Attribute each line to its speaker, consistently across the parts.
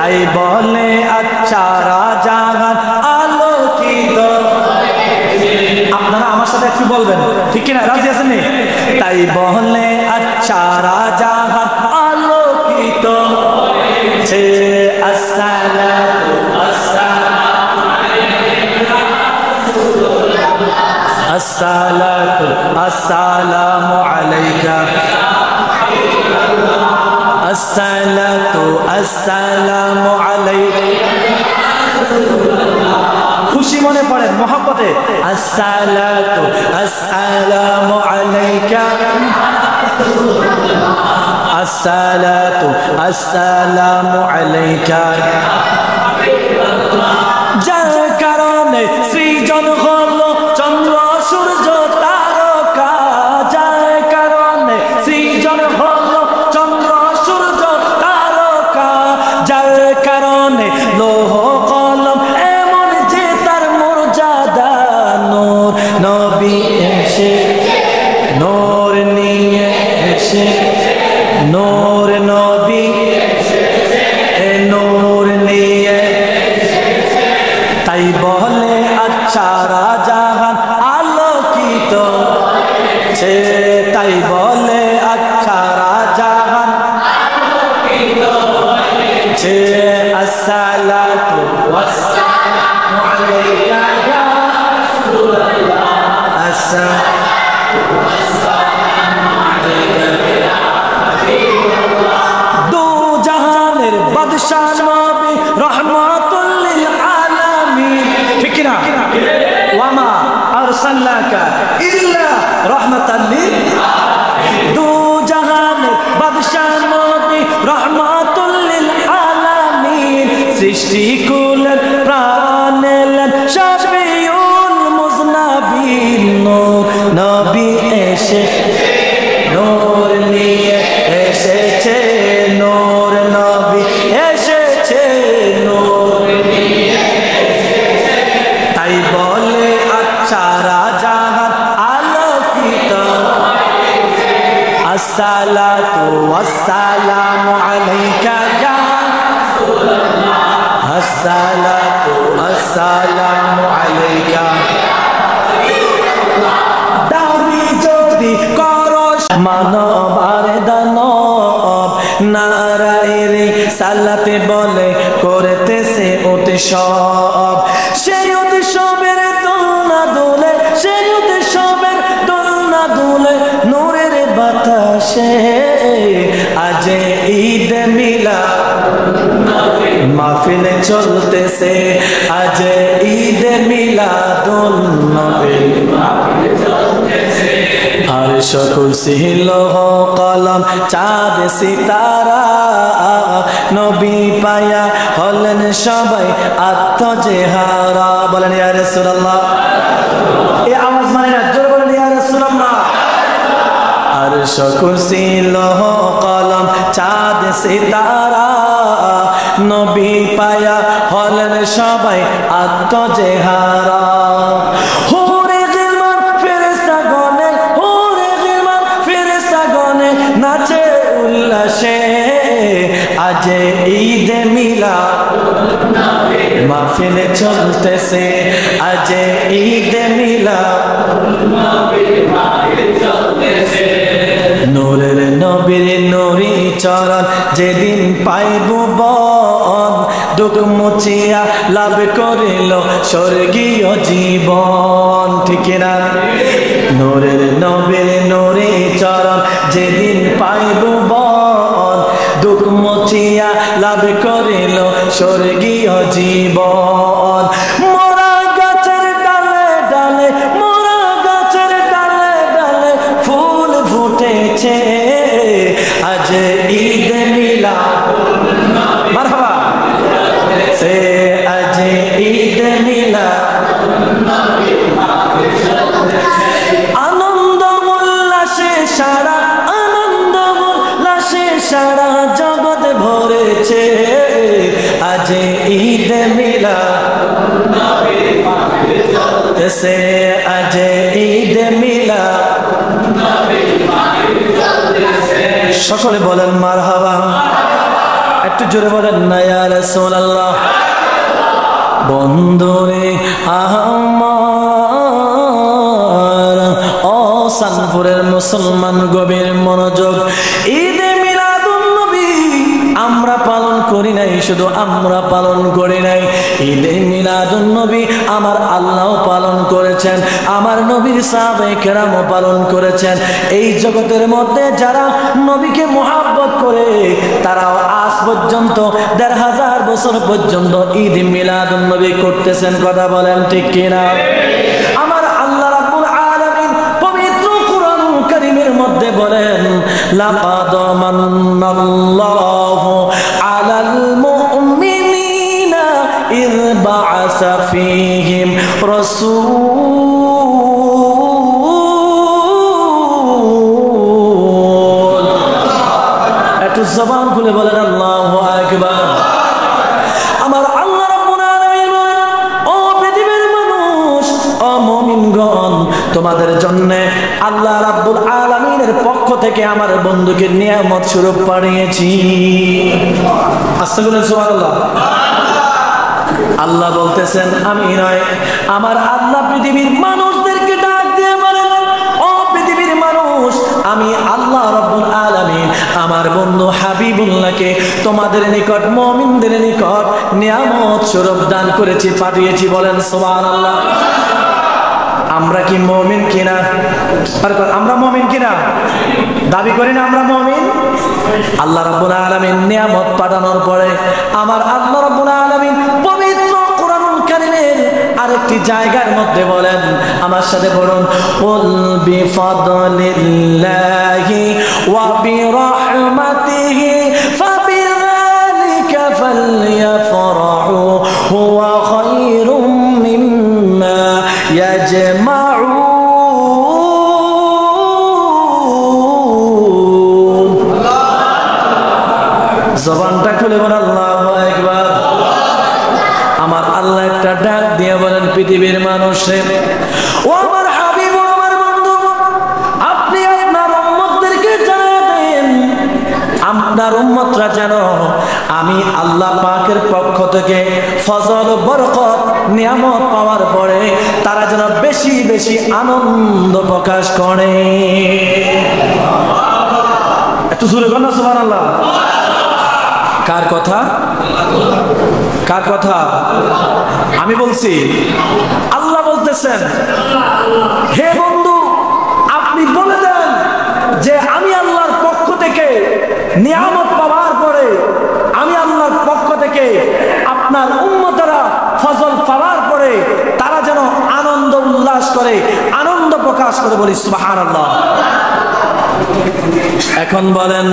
Speaker 1: তাই বলে আচ্ছা রাজাহান আলোকিত। আপনারা আমার সাথে একটু বলবেন, ঠিক কিনা? রাজি আছেন? তাই বলে আচ্ছা রাজাহান আলোকিত। আসসালাতু আসসালাতু আসসালামু আলাইকা আসসালাতু আসসালামু আলাইকা। খুশি মনে পড়েন মোহাব্বতে আসসালাতু আসসালামু আলাইকা আসসালাতু আসসালামু আলাইকা। যার কারণে সৃজন হলো চন্দ্র সূর্য তারকা, যার কারণে সৃজন হলো চন্দ্র সূর্য তারকা, যার কারণে লৌহ কলম এমন যে তার মর্যাদা। নূর নবী এসে নূর নিয়ে এসে, নূর নবী নূর নিয়ে, তাই বলে আচ্ছা রাজাহান আলোকিত। তাই বলে আচ্ছা রাজাহান আলোকিত। আসসালাতু ওয়াসসালামু আলাইকা ইয়া রাসূলুল্লাহ, আসসালাতু ওয়াসসালামু আলাইকা ইয়া হাবিবাল্লাহ। দু জাহানের বাদশা নবী রহমাতুল লিল আলামিন, ঠিক না? ওয়ামা আরসালনাকা ইল্লা রাহমাতাল লিল আলামিন। দু জাহানের বাদশা নবী রহমাতুল লিল আলামিন, সৃষ্টি কুলের প্রাণ এলেন শাফিউল মুজনাবিন। নূর নবী এসে নূর নিয়ে এসেছে, নূর নবী এসেছে নূর নিয়ে এসেছে। তাই বলে আচ্ছা রাজাহান আলোকিত। আসসালাতু ওয়াসসালামু আলাইকা ইয়া রাসূলুল্লাহ, আসসালাতু ওয়াসসালামু আলাইকা। দাবি যদি করো মানবার দানব, নারায়ে সালাতে বলে করতেছে উৎসব। সেই উৎসবের দোলনা দোলে, সেই উৎসবের দোলনা দোলে নূরের বাতাসে। আজ ঈদ মিলাদ মাহফিল চলতেছে, আজ ঈদ মিলাদুন নবী মাহফিল চলতেছে। আরশ কুরসি লৌহ কলম চাঁদ সিতারা, নবী পায়া হলেন সবাই আত্মজেহারা। বলেন ইয়া রাসূলুল্লাহ। এই আওয়াজ মানে না, জোরে বলেন ইয়া রাসূলুল্লাহ। আরশ কুরসি লৌহ কলম চাঁদ সিতারা, নবী পায়া হলেন সবাই আত্মজেহারা। হুরে গিলমান ফেরেশতা গণে, হুরে গিলমান ফেরেশতা গণে নাচে উল্লাসে। আজ ঈদ মিলাদ মাহফিল চলতেছে, আজ ঈদ মিলাদ মাহফিল চলতেছে। নূরের নবীর নুরি চরণ যেদিন পাইব বন, দুঃখ মুছিয়া লাভ করিল স্বর্গীয় জীবন, ঠিক না? নূরের নবীর নুরি চরণ যেদিন পাইব বন, দুঃখ মুছিয়া লাভ করিল স্বর্গীয় জীবন। মোরা গাছের ডালে ডালে, মোরা গাছের ডালে ডালে ফুল ফুটেছে, আজ ঈদ মিলাদ মারহাবা। সে আজ ঈদ মিলাদ, আনন্দ উল্লাসে সারা, আনন্দ উল্লাসে সারা জগৎ ভরেছে, আজ ঈদ মিলাদ সে আজ ঈদ মিলাদ। সকলে বলেন মারহাবা। একটু জোরে বলেন না ইয়া রাসূলুল্লাহ। বন্ধুরে আমার, ও সানপুরের মুসলমান গভীর মনোযোগ। ঈদে মিলাদুন নবী আমরা পালন করি নাই, শুধু আমরা পালন করি নাই, ঈদে মিলাদুন নবী আমার আল্লাহ পালন করেছেন, আমার নবীর সাহাবায়ে কেরামও পালন করেছেন। এই জগতের মধ্যে যারা নবীকে মুহাব্বত করে তারাও আজ পর্যন্ত ১৫০০ বছর পর্যন্ত ঈদ মিলাদুন নবী করতেছেন। কথা বলেন ঠিক কিনা? আমার আল্লাহ রাব্বুল আলামিন পবিত্র কুরআনুল কারীমের মধ্যে বলেন, লাকাদ মান্নাল্লাহু আলাল মুমিনিনা ইয বা'আসা ফীহিম রাসূল। একটু জবান খুলে বলেন আল্লাহু আকবার। আমার আল্লাহ রাব্বুল আলামিন বলেন, ও পৃথিবীর মানুষ, ও মুমিনগণ, তোমাদের জন্য আল্লাহ রাব্বুল আলামিনের পক্ষ থেকে আমার বন্ধুকে নিয়ামত স্বরূপ পাঠিয়েছি। আস্তাগফিরুল্লাহ, সুবহানাল্লাহ। আল্লাহ বলতেছেন আমি নয়, আমার আল্লাহ পৃথিবীর মানুষদেরকে ডাক দিয়ে বলেন, ও পৃথিবীর মানুষ, আমি আল্লাহ রাব্বুল আলামিন আমার বন্ধু হাবিবুল্লাহকে তোমাদের নিকট, মুমিনদের নিকট নিয়ামত স্বরূপ দান করেছি, পাঠিয়েছি। বলেন সুবহানাল্লাহ। আমরা কি মুমিন কিনা? আমরা মুমিন কিনা? দাবি করি না আমরা মুমিন? আল্লাহ রাব্বুল আলামিন নিয়ামত পাঠানোর পরে আমার আল্লাহ রাব্বুল আলামিন পবিত্র কুরআনুল কারীমের আরেকটি জায়গার মধ্যে বলেন, আমার সাথে পড়ুন, কুল বিফাদলিল্লাহি ওয়া বিরাহমাতিহি ফাবিযালিকা ফালইফরাহু হুয়া খায়রুম মিম্মা ইয়াজমাউন। জবানটা খুলে বলেন আল্লাহু আকবার। আমার আল্লাহ একটা ডাক দিয়ে বলেন, পৃথিবীর মানুষে, ও আমার হাবিব, ও আমার বন্ধু, আপনি আপনার উম্মতদেরকে জানিয়ে দেন, আপনার উম্মতরা যেন আমি আল্লাহ পাকের পক্ষ থেকে ফজল, বরকত, নিয়ামত পাওয়ার পরে তারা যেন বেশি বেশি আনন্দ প্রকাশ করে। একটু জোরে বলেন সুবহানাল্লাহ। কার কথা? কার কথা? আমি বলছি। আল্লাহ বলতেছেন, হে বন্ধু, আপনি বলে দেন যে আমি আল্লাহর পক্ষ থেকে নিয়ামত পাওয়ার পরে, আমি আল্লাহর পক্ষ থেকে আপনার উম্মতরা ফজল পাওয়ার পরে তারা যেন আনন্দ উল্লাস করে, আনন্দ প্রকাশ করে। বলি সুবহানাল্লাহ। এখন বলেন,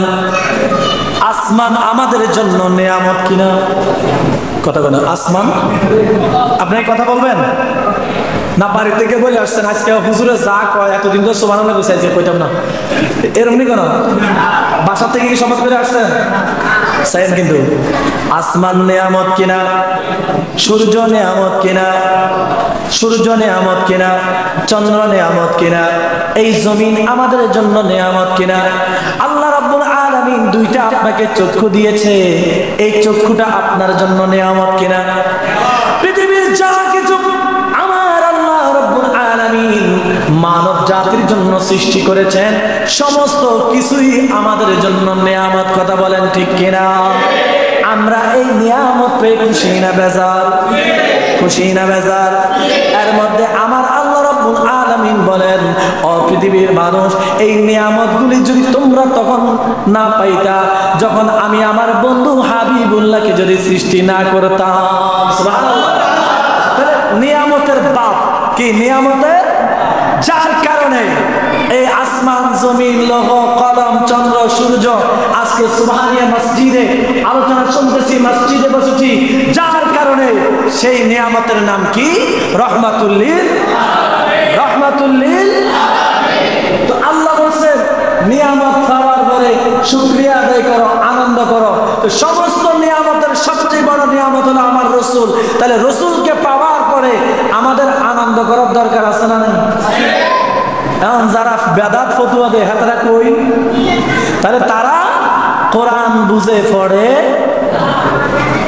Speaker 1: আসমান আমাদের জন্য নিয়ামত কিনা? কথা বলেন, আসমান? আপনি কথা বলবেন না? বাড়ি থেকে বলে আসছেন, আজকে হুজুরে যা কয় এতদিন তো সুবহানাল্লাহ বুঝাইছে, কইতাম না, এরকমই কেন? বাসা থেকে কি শপথ করে আসছেন? চাইন কিন্তু আসমান নিয়ামত কিনা? সূর্য নিয়ামত কিনা? সূর্য নিয়ামত কিনা? চন্দ্র নিয়ামত কিনা? এই জমিন আমাদের জন্য নিয়ামত কিনা? আল্লাহ রাব্বুল আলামিন দুইটা আপনাকে চক্ষু দিয়েছে, এই চক্ষুটা আপনার জন্য নিয়ামত কিনা? পৃথিবীর যা কিছু আমার আল্লাহ রাব্বুল আলামিন মানব জাতির জন্য সৃষ্টি করেছেন, সমস্ত কিছুই আমাদের জন্য নিয়ামত। কথা বলেন ঠিক কিনা? আমরা এই নিয়ামত পেয়ে খুশি না বেজার? খুশি না বেজার? এর মধ্যে আমার আল্লাহ রাব্বুল আলামিন বলেন, ও পৃথিবীর মানুষ, এই নিয়ামতগুলি যদি তোমরা তখন না পাইতা যখন আমি আমার বন্ধু হাবিবুল্লাহকে যদি সৃষ্টি না করতাম। সুবহানাল্লাহ। তাহলে নিয়ামতের বাপ কি? নিয়ামতের যার কারণে এই আসমান, জমিন, লৌহ, কলম, চন্দ্র, সূর্য, আজকে সুবহানিয়া মসজিদে আলোচনা শুনতেছি, মসজিদে বসেছি, যার কারণে সেই নিয়ামতের নাম কি? রহমাতুল লিল আলামিন। রহমাতুল লিল আলামিন। তো আল্লাহ বলেন, নিয়ামত পাওয়ার পরে শুকরিয়া আদায় করো, আনন্দ করো। তো সমস্ত নিয়ামতের সবচেয়ে বড় নিয়ামত হলো আমার রাসূল। তাহলে রাসূলকে পাওয়ার পরে আমাদের আনন্দ করার দরকার আছে না নেই? এখন যারা বেদাত ফতুয়া দেয় হাতারা কই? তাহলে তারা কোরআন বুঝে পড়ে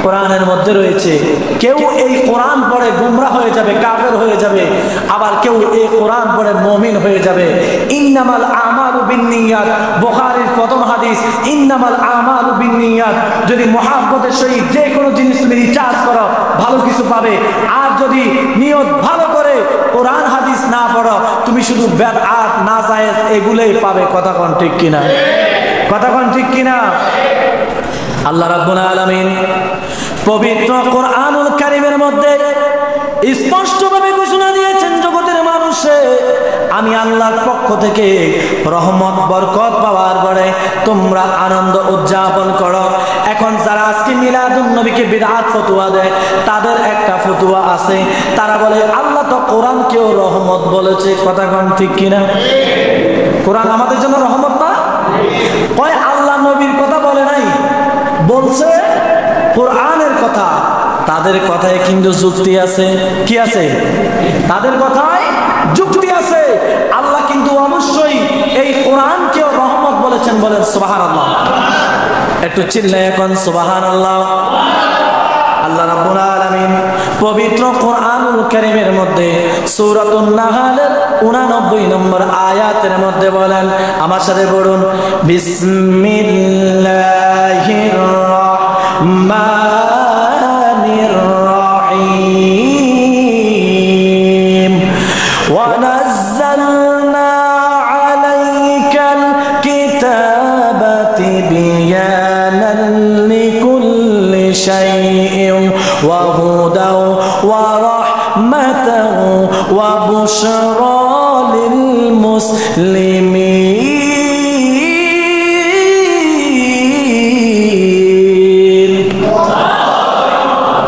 Speaker 1: কোরআনের মধ্যে রয়েছে। কেউ এই কোরআন পড়ে গুমরাহ হয়ে যাবে, কাফের হয়ে যাবে, আবার কেউ এই কোরআন পড়ে মুমিন হয়ে যাবে। ইন্নামাল আমালু বিন্নিয়াত, বুখারীর প্রথম হাদিস, ইন্নামাল আমালু বিন্নিয়াত। যদি মুহাব্বতের সহিত যে কোনো জিনিস তুমি রিচার্জ করো ভালো কিছু পাবে, আর যদি নিয়ত ভালো করে কোরআন হাদিস না পড়ো তুমি শুধু বেদআত নাজায়েজ এগুলোই পাবে। কথা কোন ঠিক কিনা? কথা কোন ঠিক কিনা? আল্লাহ রাব্বুল আলামিন পবিত্র কোরআনুল কারীমের মধ্যে স্পষ্টভাবে ঘোষণা দিয়েছেন, জগতের মানুষে আমি আল্লাহর পক্ষ থেকে রহমত বরকত পাওয়ার পরে তোমরা আনন্দ উদযাপন করো। এখন যারা আজকে মিলাদুন নবীকে বিদআত ফতোয়া দেয়, তাদের একটা ফতোয়া আছে, তারা বলে আল্লাহ তো কোরআনকেও রহমত বলেছে। কথা কোন ঠিক কিনা? কোরআন আমাদের জন্য রহমত না? কয় আল্লাহ নবীর কথা বলে নাই, বলছে কোরআনের কথা। তাদের কথায় কিন্তু যুক্তি আছে। কি আছে? তাদের কথায় যুক্তি আছে। আল্লাহ কিন্তু অবশ্যই এই কোরআনকেও রহমত বলেছেন। বলেন সুবহানাল্লাহ। একটু চিল্লায় এখন সুবহানাল্লাহ। আল্লাহ রাব্বুল আলামিন পবিত্র কোরআনুল কারীমের মধ্যে সূরাতুন নাহলের 89 নম্বর আয়াতের মধ্যে বলেন, আমার সাথে পড়ুন, বিসমিল্লাহির রহমানির রহিম ওয়া নাযালনা আলাইকাল কিতাবা তিবয়ানান লিকুল্লি শাইইন ওয়া হুদাও ওয়া রাহমাতাও ওয়া বুশরা লিল মুসলিমিন।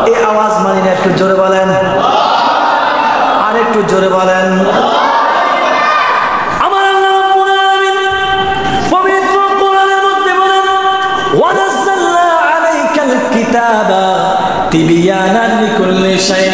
Speaker 1: এই আওয়াজ মানি না, একটু জোরে বলেন, আর একটু জোরে বলেন। আমার আল্লাহ রাব্বুল আলামিন পবিত্র কোরআনের মধ্যে বলেন, ওয়া নাযালনা আলাইকাল কিতাবা তিবয়ানান লিকুল্লি শাই।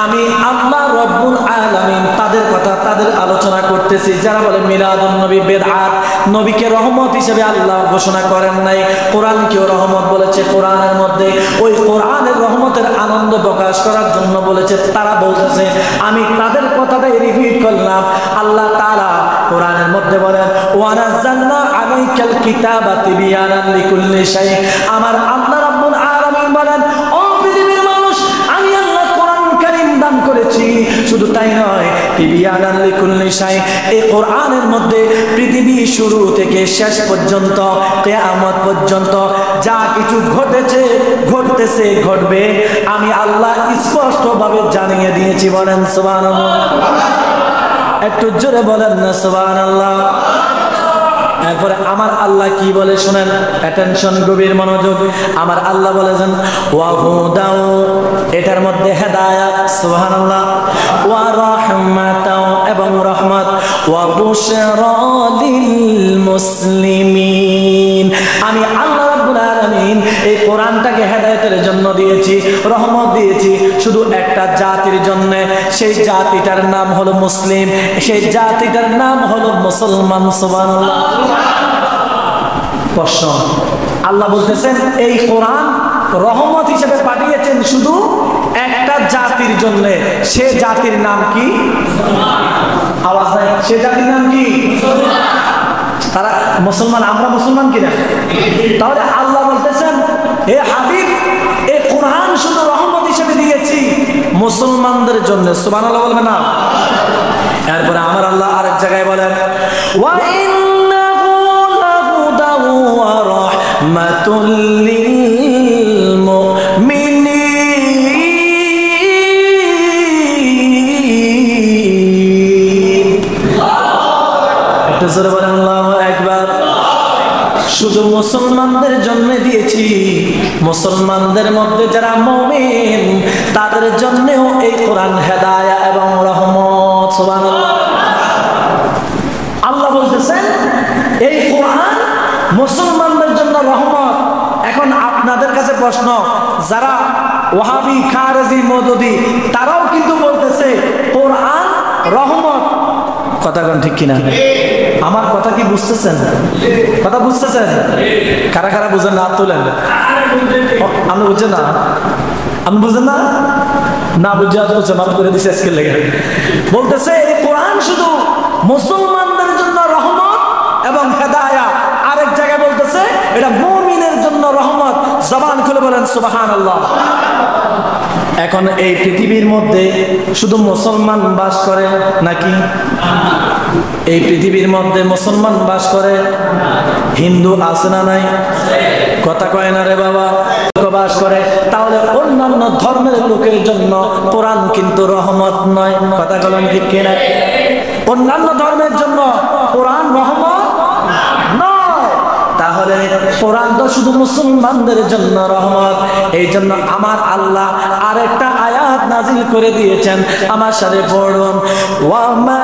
Speaker 1: আমি আল্লাহ রাব্বুল আলামিন তাদের কথা, তাদের আলোচনা করতেছি যারা বলে মিলাদুন নবী বিদআত। নবীকে রহমত হিসেবে আল্লাহ ঘোষণা করেন নাই, কোরআনকেও রহমত বলেছে। কোরআনের মধ্যে ওই কোরআনের রহমতের আনন্দ প্রকাশ করার জন্য বলেছে। তারা বলতেছে, আমি তাদের কথাটাই রিপিট করলাম। আল্লাহ তাআলা কোরআনের মধ্যে বলেন, ওয়া নাযালনা আলাইকাল কিতাবা তিবয়ানান লিকুল্লি শাই। আমার আল্লাহ রাব্বুল আলামিন বলেন, ও পৃথিবীর মানুষ, আমি আল্লাহ কোরআন কারীম দান করেছি। শুধু তাই নয়, তিবয়ানান লিকুল্লি শাই, এই কোরআনের মধ্যে পৃথিবী শুরু থেকে শেষ পর্যন্ত, কিয়ামত পর্যন্ত যা কিছু ঘটেছে, ঘটতেছে, ঘটবে, আমি আল্লাহ স্পষ্টভাবে জানিয়ে দিয়েছি। বলেন সুবহানাল্লাহ। একটু জোরে বলেন না সুবহানাল্লাহ। এরপরে আমার আল্লাহ কি বলে শুনেন, অ্যাটেনশন, গভীর মনোযোগ। আমার আল্লাহ বলেছেন, ওয়া হুদাও, এটার মধ্যে হেদায়েত, সুবহানাল্লাহ, ওয়া রাহমাতাও, এবং রহমত, ওয়া বুশরা লিল মুসলিমিন। আমি আল্লাহ রাব্বুল আলামিন এই কোরআনটাকে হেদায়েতের জন্য দিয়েছি, রহমত দিয়েছি শুধু একটা জাতির জন্য। সেই জাতিটার নাম হলো মুসলিম, সেই জাতিটার নাম হলো মুসলমান। সুবহানাল্লাহ। প্রশ্ন, আল্লাহ বলতেছেন এই কোরআন রহমত হিসেবে পাঠিয়েছেন শুধু একটা জাতির জন্য। সে জাতির নাম কি? আওয়াজ নাই। সে জাতির নাম কি? তারা মুসলমান। আমরা মুসলমান কিনা? তাহলে আল্লাহ বলতেছেন, হে হাবিব, এই কোরআন শুধু রহমত হিসেবে দিয়েছি মুসলমানদের জন্য। সুবহানাল্লাহ বলবেন না? এরপরে আমার আল্লাহ আরেক জায়গায় বলেন, ওয়া ইন্নাহু লাহুদাও ওয়া রাহমাতুল লিল মুমিনিন। একটু জোরে বলেন আল্লাহু আকবার। শুধু মুসলমানদের জন্য দিয়েছি, মুসলমানদের মধ্যে যারা মুমিন তাদের জন্যও এই কোরআন হেদায়েত এবং রহমত। সুবহানাল্লাহ। আল্লাহ বলতেছেন এই কোরআন মুসলমানদের জন্য রহমত। এখন আপনাদের কাছে প্রশ্ন, যারা ওয়াহাবি, খারেজি, মওদুদি, তারাও কিন্তু বলতেছে কোরআন রহমত। কথা কোন ঠিক কিনা? আমার কথা কি বুঝতেছেন? কথা বুঝতেছেন? কারা কারা বুঝেন না তুলেন। আপনি বুঝছেন না? আপনি বুঝেন না? না বুঝে আজ বলছে মাফ করে দিছে আজকে লেগে। বলতেছে এই কোরআন শুধু মুসলমানদের জন্য রহমত এবং হেদায়াত। আরেক জায়গায় বলতেছে এটা মুমিনের জন্য রহমত। জবান খুলে বলেন সুবহানাল্লাহ। এখন এই পৃথিবীর মধ্যে শুধু মুসলমান বাস করে নাকি? এই পৃথিবীর মধ্যে মুসলমান বাস করে, হিন্দু আছে না নাই? কথা কয় না রে বাবা, বাস করে। তাহলে অন্যান্য ধর্মের লোকের জন্য কোরআন কিন্তু রহমত নয়। কথা বলেন ঠিক কিনা? অন্যান্য ধর্মের জন্য কোরআন রহমত নয়। তাহলে কোরআন তো শুধু মুসলমানদের জন্য রহমত। এই জন্য আমার আল্লাহ আরেকটা আয়াত নাজিল করে দিয়েছেন, আমার সাথে পড়ুন। ওয়ামা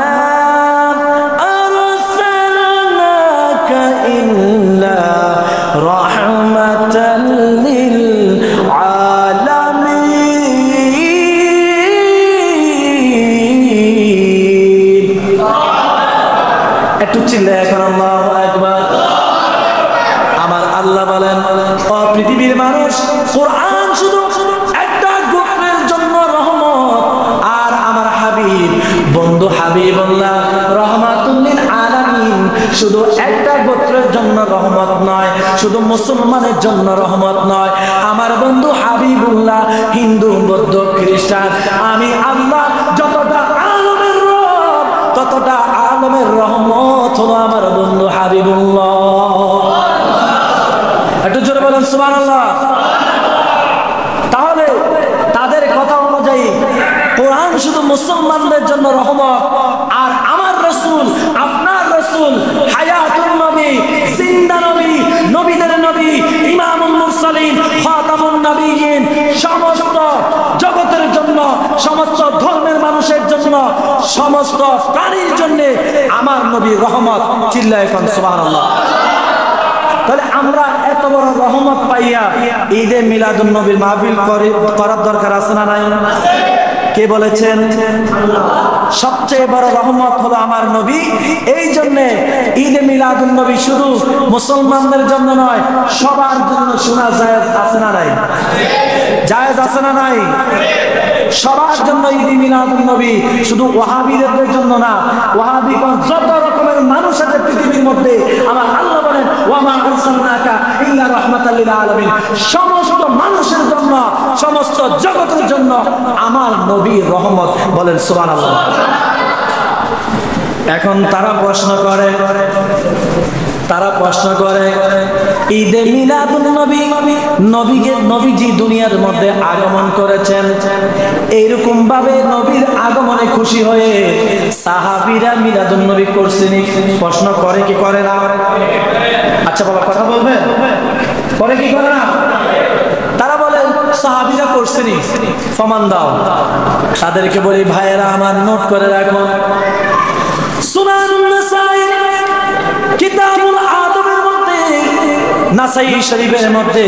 Speaker 1: আরসালনাকা ইল্লা রাহমাতাল লিল আলামিন। একটু চিল্লা এখন আল্লাহু আকবার। আমার আল্লাহ বলেন, ও পৃথিবীর মানুষ, কোরআন শুধু একটা গোত্রের জন্য রহমত। আর আমার হাবিব বন্ধু হাবিবুল্লাহ রহমাতুল লিল আলামিন শুধু একটা গোত্রের জন্য রহমত নয়, শুধু মুসলমানের জন্য রহমত নয়। আমার বন্ধু হাবিবুল্লাহ হিন্দু, বৌদ্ধ, খ্রিস্টান, আমি আল্লাহ যতটা আলমের রব ততটা আলমের রহমত হলো আমার বন্ধু হাবিবুল্লাহ। একটু জোরে বলেন সুবহানাল্লাহ। তাহলে তাদের কথা অনুযায়ী কোরআন শুধু মুসলমানদের জন্য রহমত। আর আমার রাসূল, আপনার রাসূল হায়াতুন নবী, জিন্দা নবী, নবীদের নবী, ইমামুল মুরসালিন, খাতামুন নবিয়্যিন, সমস্ত জগতের জন্য, সমস্ত ধর্মের মানুষের জন্য, সমস্ত প্রাণীর জন্য আমার নবী রহমত। চিল্লায়ে কোন সুবহানাল্লাহ। তাহলে আমরা এত বড় রহমত পাইয়া ঈদে মিলাদুন নবীর মাহফিল করার দরকার আছে না নাই? কে বলেছেন? সবচেয়ে বড় রহমত হলো আমার নবী। এই জন্য ঈদে মিলাদুন নবী শুধু মুসলমানদের জন্য নয়, সবার জন্য শোনা জায়েজ আছে না নাই? জায়েজ আছে না নাই? সবার জন্য ঈদে মিলাদুন নবী, শুধু ওয়াহাবিদের জন্য না। ওয়াহাবিগণ যত রকমের মানুষ আছে পৃথিবীর মধ্যে, আমার আল্লাহ বলেন ওয়ামা আরসালনাকা ইল্লা রাহমাতাল লিল আলামিন, সমস্ত মানুষের জন্য, সমস্ত জগতের জন্য আমার নবী রহমত। বলেন সুবহানাল্লাহ। এখন তারা প্রশ্ন করে ঈদে মিলাদুন নবী, নবীজি দুনিয়ার মধ্যে আগমন করেছেন, এইরকম ভাবে নবীর আগমনে খুশি হয়ে সাহাবীরা মিলাদুন নবী করছেন। প্রশ্ন করে কি করে না? আচ্ছা বাবা কথা বলবেন, করে কি করে না? তারা বলে সাহাবীরা করছেন, প্রমাণ দাও। তাদেরকে বলি ভাইয়েরা আমার, নোট করে রাখুন। সুনান নাসাই কিতাবুল আদবের মধ্যে, নাসাই শরীফের মধ্যে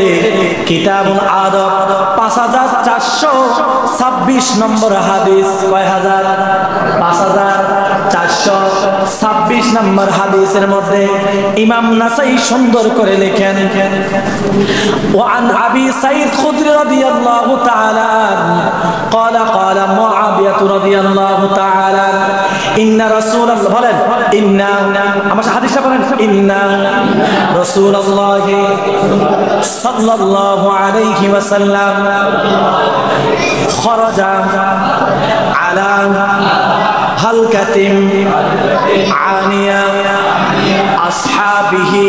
Speaker 1: কিতাবুল আদব 5426 নম্বর হাদিস। কয় হাজার? 5426 নম্বর হাদিসের মধ্যে ইমাম নাসাই সুন্দর করে লেখেন, ওয়ান আবি সাঈদ খুদরি রাদিয়াল্লাহু তাআলা قال قال মুআবিয়া রাদিয়াল্লাহু তাআলা ইন্না রাসূলুল্লাহ, বলেন ইন্না, আমার হাদিসটা বলেন, ইন্না রাসূলুল্লাহ সাল্লাল্লাহু আলাইহি ওয়াসাল্লাম খরাজা আলা হালকাতিন আনিয়া আসহাবিহি।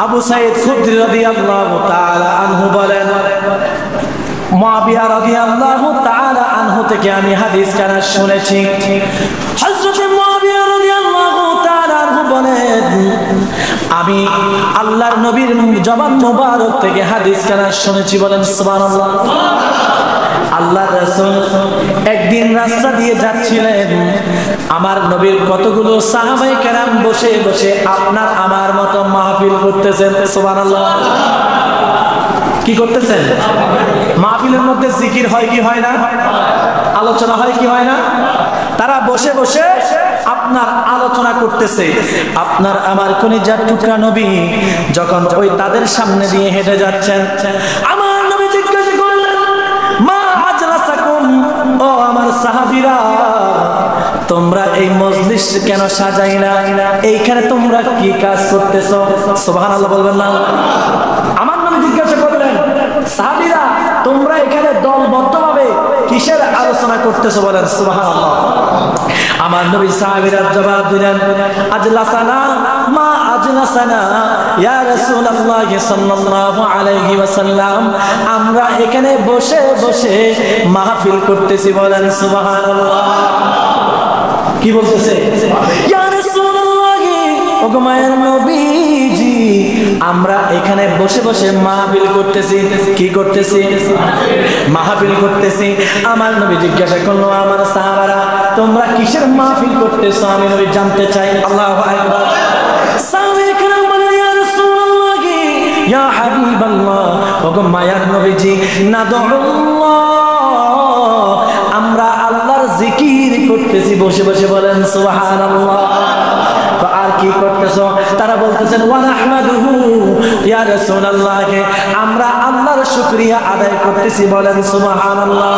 Speaker 1: আবু সাঈদ খুদরি রাদিয়াল্লাহু তাআলা আনহু বলেন, মুআবিয়া রাদিয়াল্লাহু তাআলা আনহু থেকে আমি হাদিস কানা শুনেছি। হযরত মুআবিয়া রাদিয়াল্লাহু তাআলা আনহু বলেন, আমি আল্লাহর নবীর জবান মোবারক থেকে হাদিস কানা শুনেছি। বলেন সুবহানাল্লাহ। আল্লাহর রাসূল একদিন রাস্তা দিয়ে যাচ্ছিলেন, আমার নবীর কতগুলো সাহাবায়ে কেরাম বসে বসে আপনার আমার মতো মাহফিল করতেছেন। সুবহানাল্লাহ। কি করতেছেন? মাহফিলের মধ্যে জিকির হয় কি হয় না? আলোচনা হয় কি হয় না? তারা বসে বসে আপনার আলোচনা করতেছে। আপনার আমার কলিজার টুকরা নবী যখন ওই তাদের সামনে দিয়ে হেঁটে যাচ্ছেন, আমার নবী জিজ্ঞাসা করলেন, মা আজলাসাকুম, ও আমার সাহাবীরা, তোমরা এই মজলিস কেন সাজাইলা? এইখানে তোমরা কি কাজ করতেছো? সুবহানাল্লাহ বলবেন না? আমার নবী জিজ্ঞাসা করলেন, সাহাবীরা তোমরা এখানে দলবদ্ধভাবে কিসের আলোচনা করতেছো? বলেন সুবহানাল্লাহ। আমার নবী সাহাবীরা জবাব দিলেন, আজলাসানা মা আজলাসানা ইয়া রাসূলুল্লাহ সাল্লাল্লাহু আলাইহি ওয়াসাল্লাম, আমরা এখানে বসে বসে মাহফিল করতেছি। বলেন সুবহানাল্লাহ। কি বলতেছে? ইয়া রাসূলুল্লাহ, ওগো মায়ের নবীজি, আমরা এখানে বসে বসে মাহফিল করতেছি। কি করতেছি? মাহফিল করতেছি। আমার নবী জিজ্ঞাসা করলো, আমার সাহাবারা তোমরা কিসের মাহফিল করতেছো? আমি নবী জানতে চাই। আল্লাহু আকবার। সাহাবায়ে কেরাম বলেন, ইয়া রাসূলুল্লাহ, ইয়া হাবিবাল্লাহ, ওগো মায়ার নবীজি, নাদুল্লাহ, আমরা আল্লাহর জিকির করতেছি বসে বসে। বলেন সুবহানাল্লাহ। আর কি করতেছো? তারা বলতেছেন, ওয়া নাহমাদুহু ইয়া রাসূলুল্লাহ, আমরা আল্লাহর শুকরিয়া আদায় করতেছি। বলেন সুবহানাল্লাহ।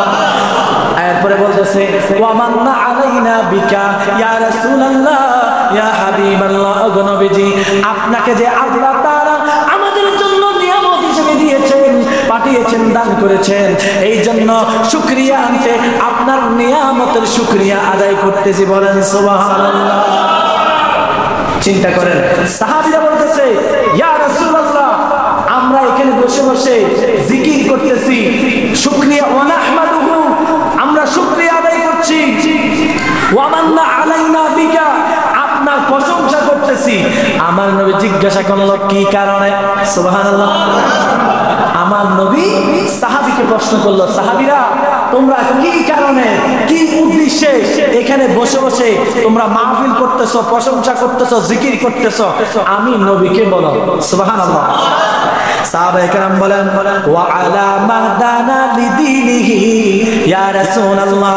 Speaker 1: এরপরে বলতেছে, ওয়া মান্না আলাইনা বিকা ইয়া রাসূলুল্লাহ ইয়া হাবিবাল্লাহ, ওগো নবীজি, আপনাকে যে আল্লাহ তাআলা আমাদের জন্য নিয়ামত হিসেবে দিয়েছেন, পাঠিয়েছেন, দান করেছেন, এই জন্য শুকরিয়া আনতে আপনার নিয়ামতের শুকরিয়া আদায় করতেছি। বলেন সুবহানাল্লাহ। চিন্তা করেন, সাহাবীরা বলতেছে, ইয়া রাসূলুল্লাহ, আমরা এখানে বসে বসে জিকির করতেছি, শুকরিয়া, ওয়া নাহমাদুহু, আমরা শুকরিয়া আদায় করছি, ওয়া মান্না আলাইনা বিকা, আপনার প্রশংসা করতেছি। আমার নবী জিজ্ঞাসা করলো, কি কারণে? সুবহানাল্লাহ। আমার নবী সাহাবীকে প্রশ্ন করলো, সাহাবীরা তোমরা কি কারণে, কি উদ্দেশ্যে এখানে বসে বসে তোমরা মাহফিল করতেছো, প্রশংসা করতেছো, জিকির করতেছো? আমি নবীকে বলো। সুবহানাল্লাহ। সাহাবায়ে কেরাম বলেন, ওয়া আলা মাদানা লিদিনিহি ইয়া রাসূলুল্লাহ,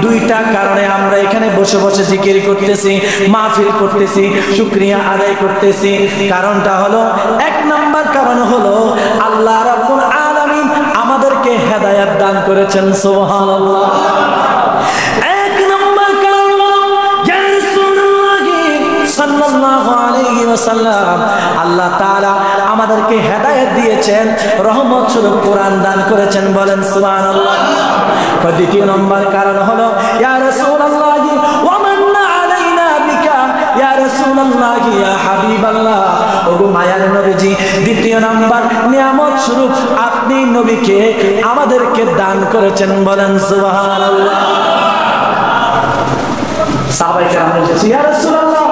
Speaker 1: দুইটা কারণে আমরা এখানে বসে বসে জিকির করতেছি, মাহফিল করতেছি, শুকরিয়া আদায় করতেছি। কারণটা হলো, এক নাম্বার কারণ হলো আল্লাহ রাব্বুল আলামিন আমাদেরকে হেদায়েত দান করেছেন। সুবহানাল্লাহ। এক নাম্বার কারণ হলো, ইয়া রাসূলুল্লাহ সাল্লাল্লাহু আলাইহি ওয়াসাল্লাম, আল্লাহ তাআলা আমাদেরকে হেদায়েত দিয়েছেন, রহমত স্বরূপ কোরআন দান করেছেন। বলেন সুবহানাল্লাহ। দ্বিতীয় নম্বর কারণ হলো, ইয়া রাসূলুল্লাহ ওয়া মান্না আলাইনা বিকা ইয়া রাসূলুল্লাহ ইয়া হাবিবাল্লাহ, ওগো মায়ার নবীজি, দ্বিতীয় নম্বর নিয়ামত স্বরূপ আপনি নবীকে আমাদেরকে দান করেছেন। বলেন সুবহানাল্লাহ। সাহাবায়ে কেরাম বলতেছে, ইয়া রাসূলুল্লাহ,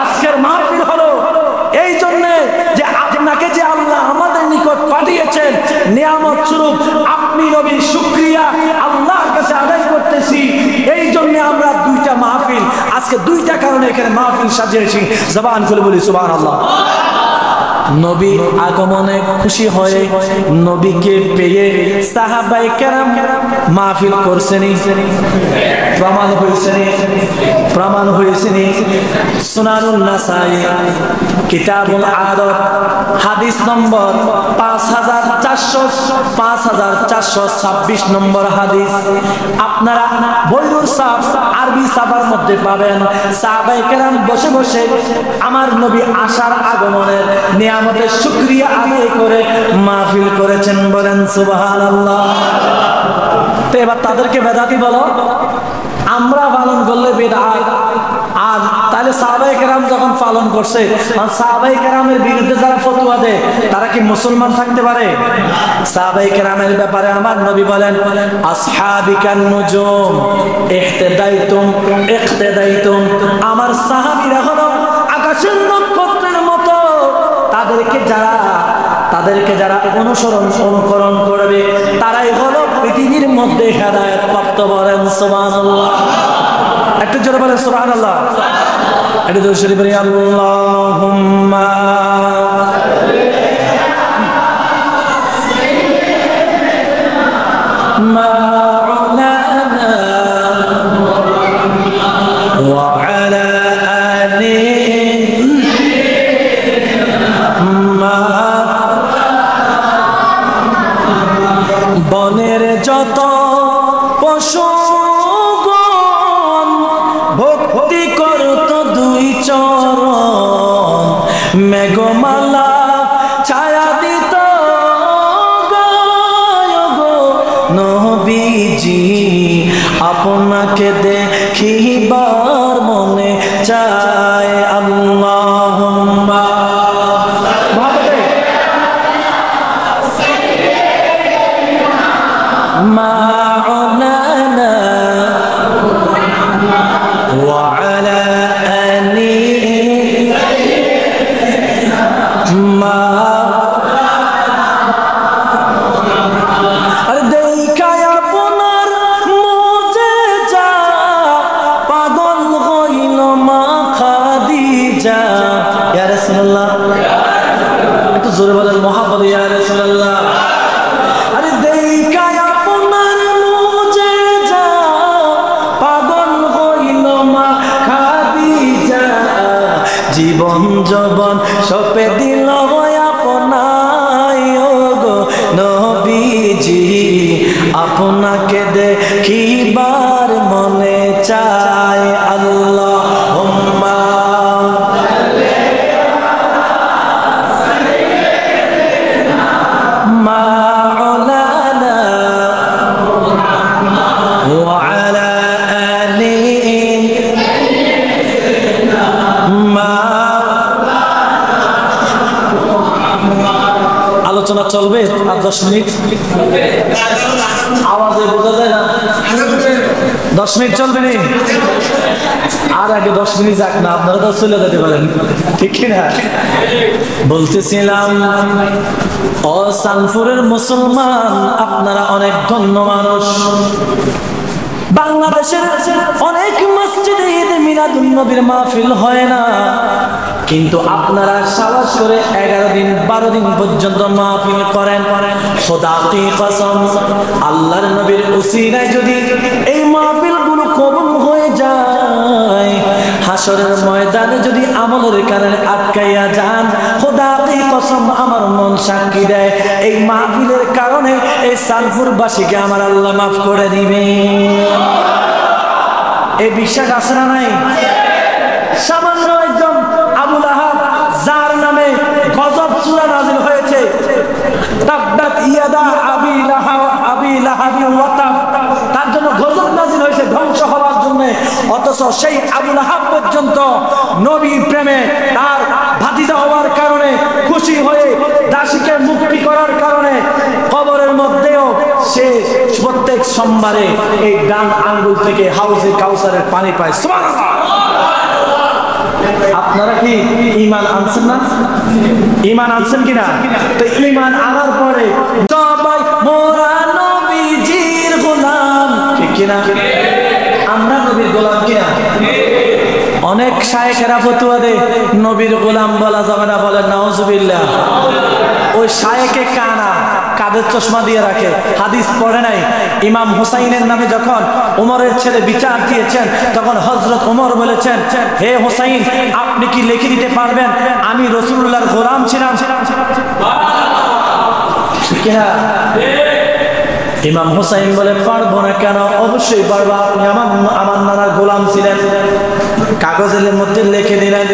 Speaker 1: আজকের মাহফিল হলো এই জন্য যে আপনাকে যে আল্লাহ আমাদের নিকট পাঠিয়েছেন নিয়ামত স্বরূপ, আপনি নবীর শুকরিয়া আল্লাহর কাছে আদায় করতেছি। এই জন্য আমরা দুইটা মাহফিল, আজকে দুইটা কারণে এখানে মাহফিল সাজিয়েছি। জবান খুলে বলি সুবহানাল্লাহ। নবী আগমনে খুশি হয়ে নবীকে পেয়ে সাহাবায়ে কেরাম মাহফিল করছেনই। প্রমাণ হয়েছেন, প্রমাণ হয়েছেন সুনানুন নাসাই কিতাবুল আদব হাদিস নম্বর 5426 নম্বর হাদিস। আপনারা বৈরুল সাহ আরবি সাবার মধ্যে পাবেন। সাহাবায়ে কেরাম বসে বসে আমার নবী আসার আগমনের নিয়ামতের শুকরিয়া আদায় করে মাহফিল করেছেন। বলেন সুবহানাল্লাহ। তো এবার তাদেরকে বেদাতি বলো, আমরা পালন করলে বিদআত। আর তাহলে সাহাবায়ে কেরাম যখন পালন করছে, সাহাবায়ে কেরামের বিরুদ্ধে যারা ফতোয়া দেয় তারা কি মুসলমান থাকতে পারে? সাহাবায়ে কেরামের ব্যাপারে আমার নবী বলেন, আসহাবিকান নুজুম ইহতাদাইতুম ইহতাদাইতুম, আমার সাহাবীরা হলো আকাশের নক্ষত্রের মতো, তাদেরকে যারা অনুকরণ করবে তারাই হলো পৃথিবীর মধ্যে হেদায়েত প্রাপ্ত। বলেন সুবহানাল্লাহ। একটু জোরে বলেন সুবহানাল্লাহ। একটু জোরে শরীফ বলি আল্লাহুম্মা মাওলানা বনের যত পশুগণ ভক্তি করত দুই চরণ, মেঘমালা ছায়া দিত গো নবীজি, আপনাকে দেখিবার মনে চায়। আল্লাহুম্মা মাওলানা ওয়া আলা আলি মা আর দেখায় আপনার মুজিজা, পাগল হইল মা খাদিজা। ইয়া রাসূলুল্লাহ, একটু জোরে বলেন মুহাম্মদ ইয়া রাসূলুল্লাহ। আরে দেখায় আপনার মুজিজা, পাগল হইল মা খাদিজা, জীবন যৌবন সপে দিল আপনায় গো নবীজি, আপনাকে দেখিবার মনে চায়। আল্লাহুম্মা মাওলানা ওয়া আলা আলি মা। আলোচনা চলবে আর 10 মিনিট, আওয়াজে বোঝা যায় না। 10 মিনিট চলবে নি, আর আগে 10 মিনিট যাক না, আপনারা তো চলে যেতে পারেন, ঠিক কিনা? বলতেছিলাম ও সানপুরের মুসলমান, আপনারা অনেক ধন্য মানুষ। বাংলাদেশের অনেক মসজিদে ঈদ মিলাদুন নবীর মাহফিল হয় না, কিন্তু আপনারা সাহস করে 11 দিন 12 দিন পর্যন্ত মাহফিল করেন। খোদা কি কসম, আল্লাহর নবীর উসিলায় যদি এই মাহফিলগুলো কবুল হয়ে যায়, হাসরের ময়দানে যদি আমলের কারণে আটকাইয়া যান, খোদা কি কসম আমার মন সাক্ষী দেয়, এই মাহফিলের কারণে এই সানপুরবাসীকে আমার আল্লাহ মাফ করে দিবে। এই বিশ্বাস আছে না নাই? সামান্য একজন আবু লাহাব, যার নামে গজব সূরা নাযিল হয়েছে, তাব্বাত ইয়াদা আবি লাহাব ওয়া তাব, তার জন্য গজব নাযিল হয়েছে ধ্বংস হওয়ার জন্য। অথচ সেই আবু লাহাব পর্যন্ত নবীর প্রেমে তার ভাতিজা হওয়ার কারণে খুশি হয়ে দাসীকে মুক্তি করার কারণে কবরের মধ্যেও সে প্রত্যেক সোমবারে এই ডান আঙ্গুল থেকে হাউজে কাউসারের পানি পায়। সুবহানাল্লাহ। আপনারা কি ঈমান আনছেন না? ঈমান আনছেন কিনা? তো ঈমান আনার পরে সবাই মোরা নবীজির গোলাম, ঠিক কিনা? আমরা নবীর গোলাম কিনা? অনেক শায়েখেরা ফতোয়া দেয় নবীর গোলাম বলা যাবে না, বলেন নাউজুবিল্লাহ। ওই শায়েখে কানা কাদের চশমা দিয়ে রাখে, হাদিস পড়ে নাই। ইমাম হুসাইনের নামে যখন ওমরের ছেলে বিচার দিয়েছেন, তখন হযরত ওমর বলেছেন, হে হুসাইন, আপনি কি লিখে দিতে পারবেন আমি রাসূলুল্লাহর গোলাম ছিলাম? ঠিক না? ইমাম হুসাইন বলে, পারবো না কেন? অবশ্যই পারবো, আপনি আমার নানার গোলাম ছিলেন। কাগজের মধ্যে লিখে দিলেন।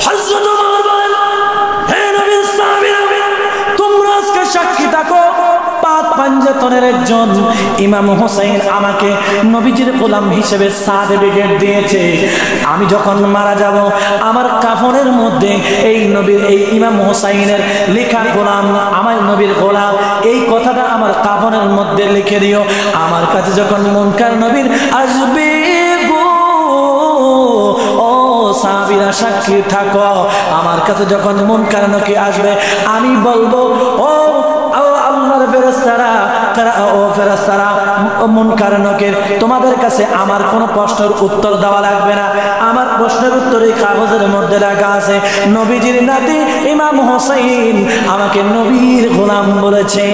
Speaker 1: হযরত ওমর বলেন, হে নবীর সাহাবীরা, তোমরা আজকে সাক্ষী থাকো, পাক পাঞ্জাতনের একজন ইমাম হুসাইন আমাকে নবীজির গোলাম হিসেবে সার্টিফিকেট দিয়েছে। আমি যখন মারা যাব, আমার কাফনের মধ্যে এই নবীর, এই ইমাম হুসাইনের লেখা গোলাম, আমার নবীর গোলাম, এই কথাটা আমার কাফনের মধ্যে লিখে দিও। আমার কাছে যখন মুনকার নবীর আসবে গো, ও সাহাবীরা সাক্ষী থাকো, আমার কাছে যখন মুনকার নবী আসবে, আমি বলবো, ও আল্লাহর ফেরেশতারা, ও ফেরেশতারা, মুনকার নকির, তোমাদের কাছে আমার কোনো প্রশ্নের উত্তর দেওয়া লাগবে না। আমার প্রশ্নের উত্তর এই কাগজের মধ্যে লেখা আছে, নবীজির নাতি ইমাম হুসাইন আমাকে নবীর গোলাম বলেছে।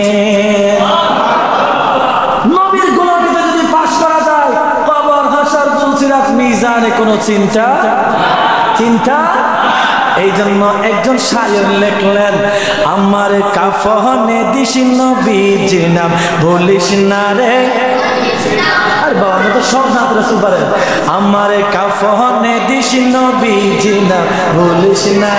Speaker 1: নবীর গোলামিতে যদি পাশ করা যায়, কবর, হাসর, ফুলসিরাত, মিজানে কোনো চিন্তা এই জন্য একজন শায়র লিখলেন, আমার কাফনে দিস নবীজির নাম ভুলিস না রে। আর বাবা আমি তো সব নাত রাসূল পারেন। আমার কাফনে দিস নবীজির নাম ভুলিস না।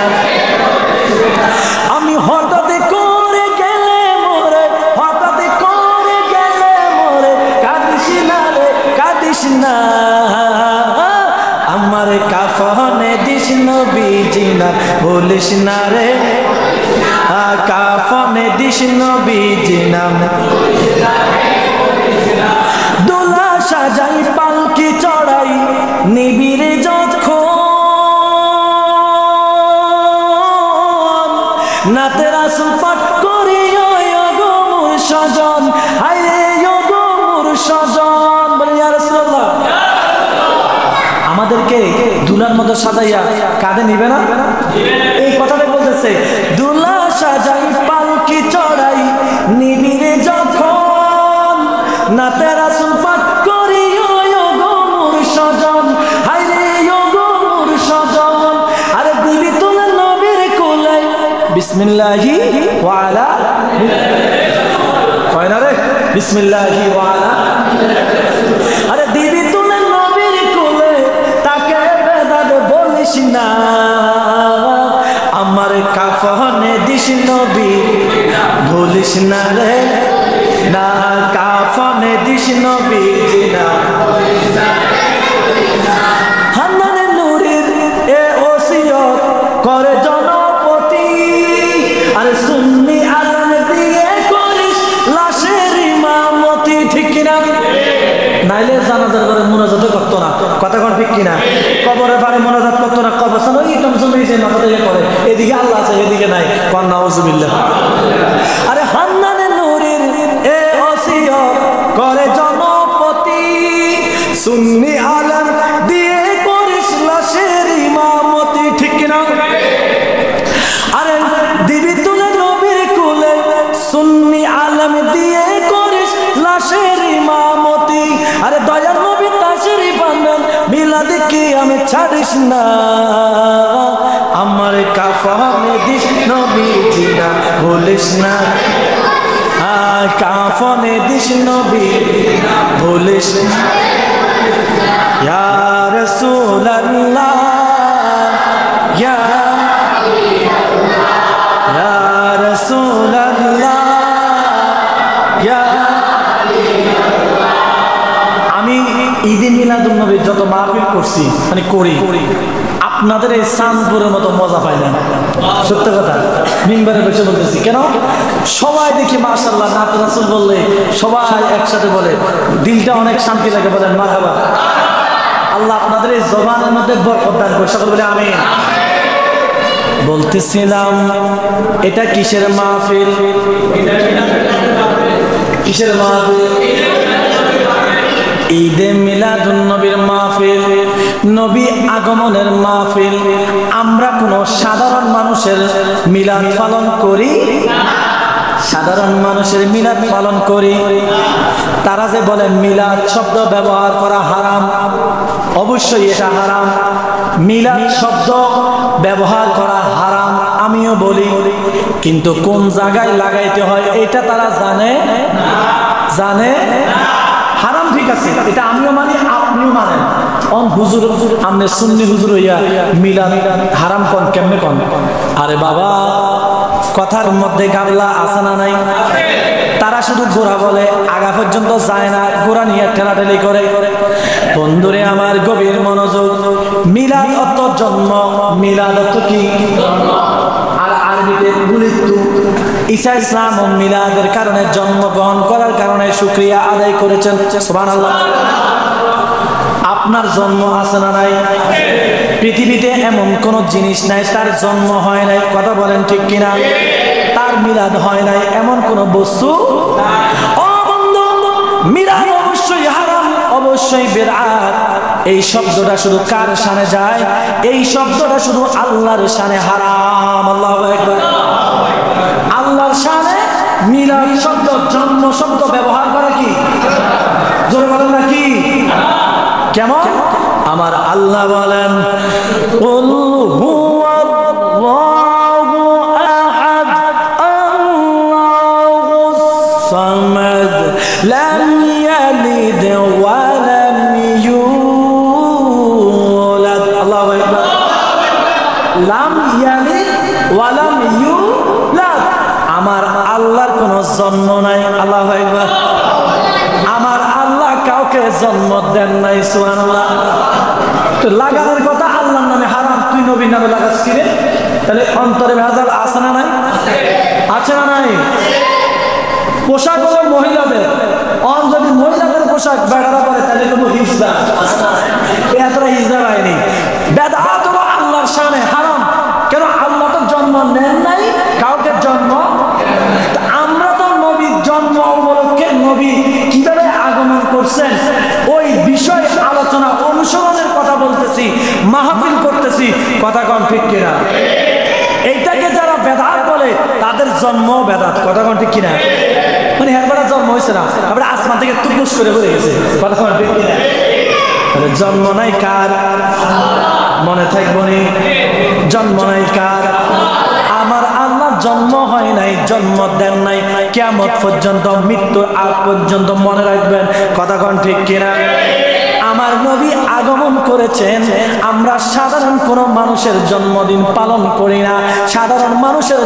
Speaker 1: আমি হঠাৎ করে গেলে মোরে, হঠাৎ করে গেলে মোরে, কাঁদিস না রে কাঁদিস না। আমার কাফনে দিস নবীজির নাম ভুলিস না রে। কাফনে দিস নবীজির নাম। দোলা সাজাই পালকি চড়াই নিবিড়ে যখন, নাতে রাসূল পাঠ করি গো মোর সজন, হায়রে গো মোর সজন। বলি ইয়া রাসূলুল্লাহ, আমাদেরকে দুলার মতো সাজাইয়া কাঁধে নিবে না? এই কথাটা বলতেছে, দুলা সাজাই পালকি চড়াই নিবিড়ে যখন, নাতে রাসূল পাঠ করি গো মোর সজন, হায়রে গো মোর সজন। আরে দিবি তুলে নবীর কোলে বিসমিল্লাহি ওয়া আলা, কয় না রে বিসমিল্লাহি ওয়া আলা। আরে দিবি তুলে নবীর কোলে, তাকে বেদাত বলিস না। আমার কাফনে দিস নবী ভুলিস না রে। না কাফনে দিস নবীজির নাম। হান্নানের নূরের এ ওসিয়ত করে জনপতি, আর সুন্নি আলেম দিয়ে করিস লাশের ইমামতি। ঠিক কিনা? নাইলে জানাজার ঘরে মুনাজাত করতো না, কথা কোন ঠিক কিনা? কবরের পারে মুনাজাত করতো না, কবরস্থান ওই টমসমি যে মাথা থেকে করে, এদিকে আল্লাহ আছে এদিকে নাই, কোন নাউজুবিল্লাহ। আরে হান্নানের নূরের এ ওসিয়ত করে জনপতি, সুন্নি আলেম দিয়ে করিস লাশের ইমামতি। ঠিক কিনা? আরে দিবি তুলে নবীর কোলে, সুন্নি আলেম দিয়ে করিস লাশের ইমামতি। আরে দয়ার নবী তাশরীফ আনবেন, মিলাদ কি আমি ছাড়িস না। আমার কাফনে দিস নবীজির নাম ভুলিস না। কাফনে দিস নবী ভুলিস না। ইয়া রাসূলুল্লাহ, ইয়া রাসূলুল্লাহ, ইয়া। আমি ঈদে মিলাদুন নবীর যত মাহফিল করছি, মানে করি, আপনাদের এই সানপুরের মতো মজা পাই না। সত্য কথা, মিম্বারে বসে বলতেছি। কেন? সবাই দেখি মাশাআল্লাহ নাত রাসূল বললে সবাই একসাথে বলে, দিলটা অনেক শান্তি লাগে। বলেন মারহাবা। আল্লাহ আপনাদের এই জবানের মধ্যে বরকত দান করুন, সকলে বলে আমিন। বলতেছিলাম এটা কিসের মাহফিল? কিসের মাহফিল? ঈদে মিলাদুন নবীর মাহফিল, নবী আগমনের মাহফিল। আমরা কোনো সাধারণ মানুষের মিলাদ পালন করি না। সাধারণ মানুষের মিলাদ পালন করি। তারা যে বলে মিলাদ শব্দ ব্যবহার করা হারাম, অবশ্যই এটা হারাম। মিলাদ শব্দ ব্যবহার করা হারাম, আমিও বলি, কিন্তু কোন জায়গায় লাগাইতে হয় এটা তারা জানে জানে হারাম। ঠিক আছে, এটা আমিও মানি, আপনিও মানেন। হুজুর আমনে সুন্নি হুজুর হইয়া মিলাদ হারাম কোন কেমনে কোন? আরে বাবা, কথার মধ্যে গাবলা আছে না নাই? তারা শুধু গোড়া বলে, আগা পর্যন্ত যায় না, গোড়া নিয়ে ঠেলাঠেলি করে। বন্ধুরে আমার গভীর মনোযোগ। মিলাদ অর্থ জন্ম, মিলাদ অর্থ কি? আর আরবিতে মৃত্যু। ঈসা ইসলাম মিলাদের কারণে জন্মগ্রহণ করার কারণে শুকরিয়া আদায় করেছেন। সুবহানাল্লাহ। আপনার জন্ম আছে না নাই? পৃথিবীতে এমন কোন জিনিস নাই তার জন্ম হয় নাই, কথা বলেন ঠিক কিনা? তার মিলাদ হয় নাই এমন কোন বস্তু। ও বন্ধু, মিলাদ অবশ্যই হারাম, অবশ্যই বিদআত। এই শব্দটা শুধু কার শানে যায়? এই শব্দটা শুধু আল্লাহর শানে হারাম। আল্লাহু আকবার। আল্লাহর শানে মিলাদ শব্দ, জন্ম শব্দ ব্যবহার করা কি? জোরে বলেন না কি? কেমন? আমার আল্লাহ বলেন, কুল হুয়াল্লাহু সামাদ লাম ইয়ালিদ ওয়া লাম ইউলাদ। আল্লাহু আকবার। লাম ইয়ালিদ ওয়া লাম ইউলাদ, আমার আল্লাহর কোনো জন্ম নাই। আল্লাহু আকবার। আমার আল্লাহ কাউকে জন্ম দেন নাই। সুবহানাল্লাহ। তো লাগানোর কথা আল্লাহর নামে হারাম, তুই নবীর নামে লাগাস কি রে? তাহলে অন্তরে ভেজাল আছে না নাই? আছে না নাই? পোশাক হলো মহিলাদের, যদি মহিলাদের পোশাক বেড়ারা পরে তাহলে কোনো হিজদা, এতটা হিজদা হয়নি। বেদাত হলো আল্লাহর শানে হারাম। কেন? আল্লাহ তো জন্ম নেন নাই, কাউকে জন্ম। আমরা তো নবীর জন্ম উপলক্ষে নবী কিভাবে আগমন করছেন ওই বিষয় আলোচনা অনুসরণের কথা বলতেছি, মাহফিল করতেছি। কথা কন ঠিক কিনা? এইটাকে যারা বেদাত বলে তাদের জন্ম বেদাত। কথা কন ঠিক কিনা? মানে হেরবারা জন্ম হয়েছে না, আমরা আসমান থেকে তুকুস করে বলে গেছে। কথা কন ঠিক কিনা? তাহলে জন্ম নাই কার? মনে থাকবো নি, জন্ম নাই কার? আমার আল্লাহ জন্ম হয় নাই, জন্ম দেন নাই। কিয়ামত পর্যন্ত, মৃত্যুর আগ পর্যন্ত মনে রাখবেন। কথা কন ঠিক কিনা? আমার নবী আগমন করেছেন। আমরা সাধারণ কোনো মানুষের জন্মদিন পালন করি না, সাধারণ মানুষের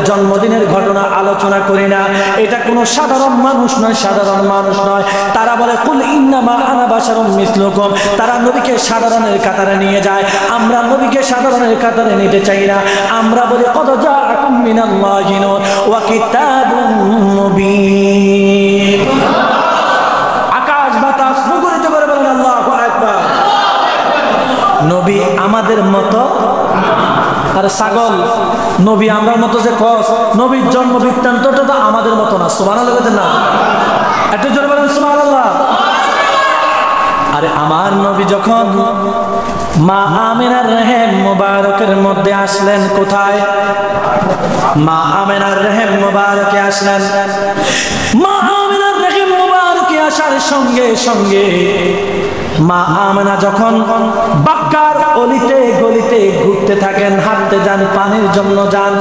Speaker 1: জন্মদিনের ঘটনা আলোচনা করি না। এটা কোনো সাধারণ মানুষ নয়, সাধারণ মানুষ নয়। তারা বলে কুল ইন্নামা আনা বাশারুম মিসলুকুম, তারা নবীকে সাধারণের কাতারে নিয়ে যায়। আমরা নবীকে সাধারণের কাতারে নিতে চাই না। আমরা বলি কদ জাআকুম মিনাল্লাহি নূর ওয়া কিতাবুম মুবিন। নবী আমাদের মতো আর ছাগল, নবী আমরা মতো যে কস, নবীর জন্ম বৃত্তান্তটা তো আমাদের মতো না। সুবহানাল্লাহ না? একটু জোরে বলেন সুবহানাল্লাহ। আরে আমার নবী যখন মা আমিনার রহিম মুবারকের মধ্যে আসলেন, কোথায়? মা আমিনার রহিম মুবারকে আসলেন। মা আমিনার রহিম মুবারকে আসার সঙ্গে সঙ্গে মা আমেনা যখন বাক্কার অলিতে গলিতে ঘুরতে থাকেন, হাঁটতে যান, পানির জন্য যান,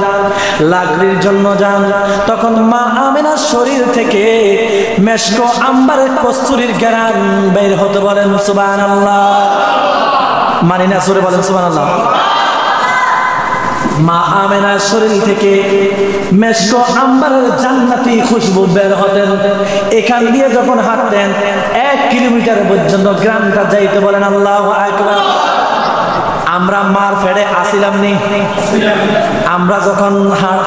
Speaker 1: লাকড়ির জন্য যান, তখন মা আমেনার শরীর থেকে মেশক আম্বারের কস্তুরীর ঘ্রাণ বের হতে বলেন সুবহানাল্লাহ। মানি না? সুরে বলেন সুবহানাল্লাহ। মা আমেনার শরীর থেকে মেশক আম্বারের জান্নাতি খুশবু বের হতেন। এখান দিয়ে যখন হাঁটতেন 1 কিলোমিটার পর্যন্ত গ্রামটা যাইতে বলেন আল্লাহু আকবার। আমরা মার ফেড়ে আসিলাম নি? আমরা যখন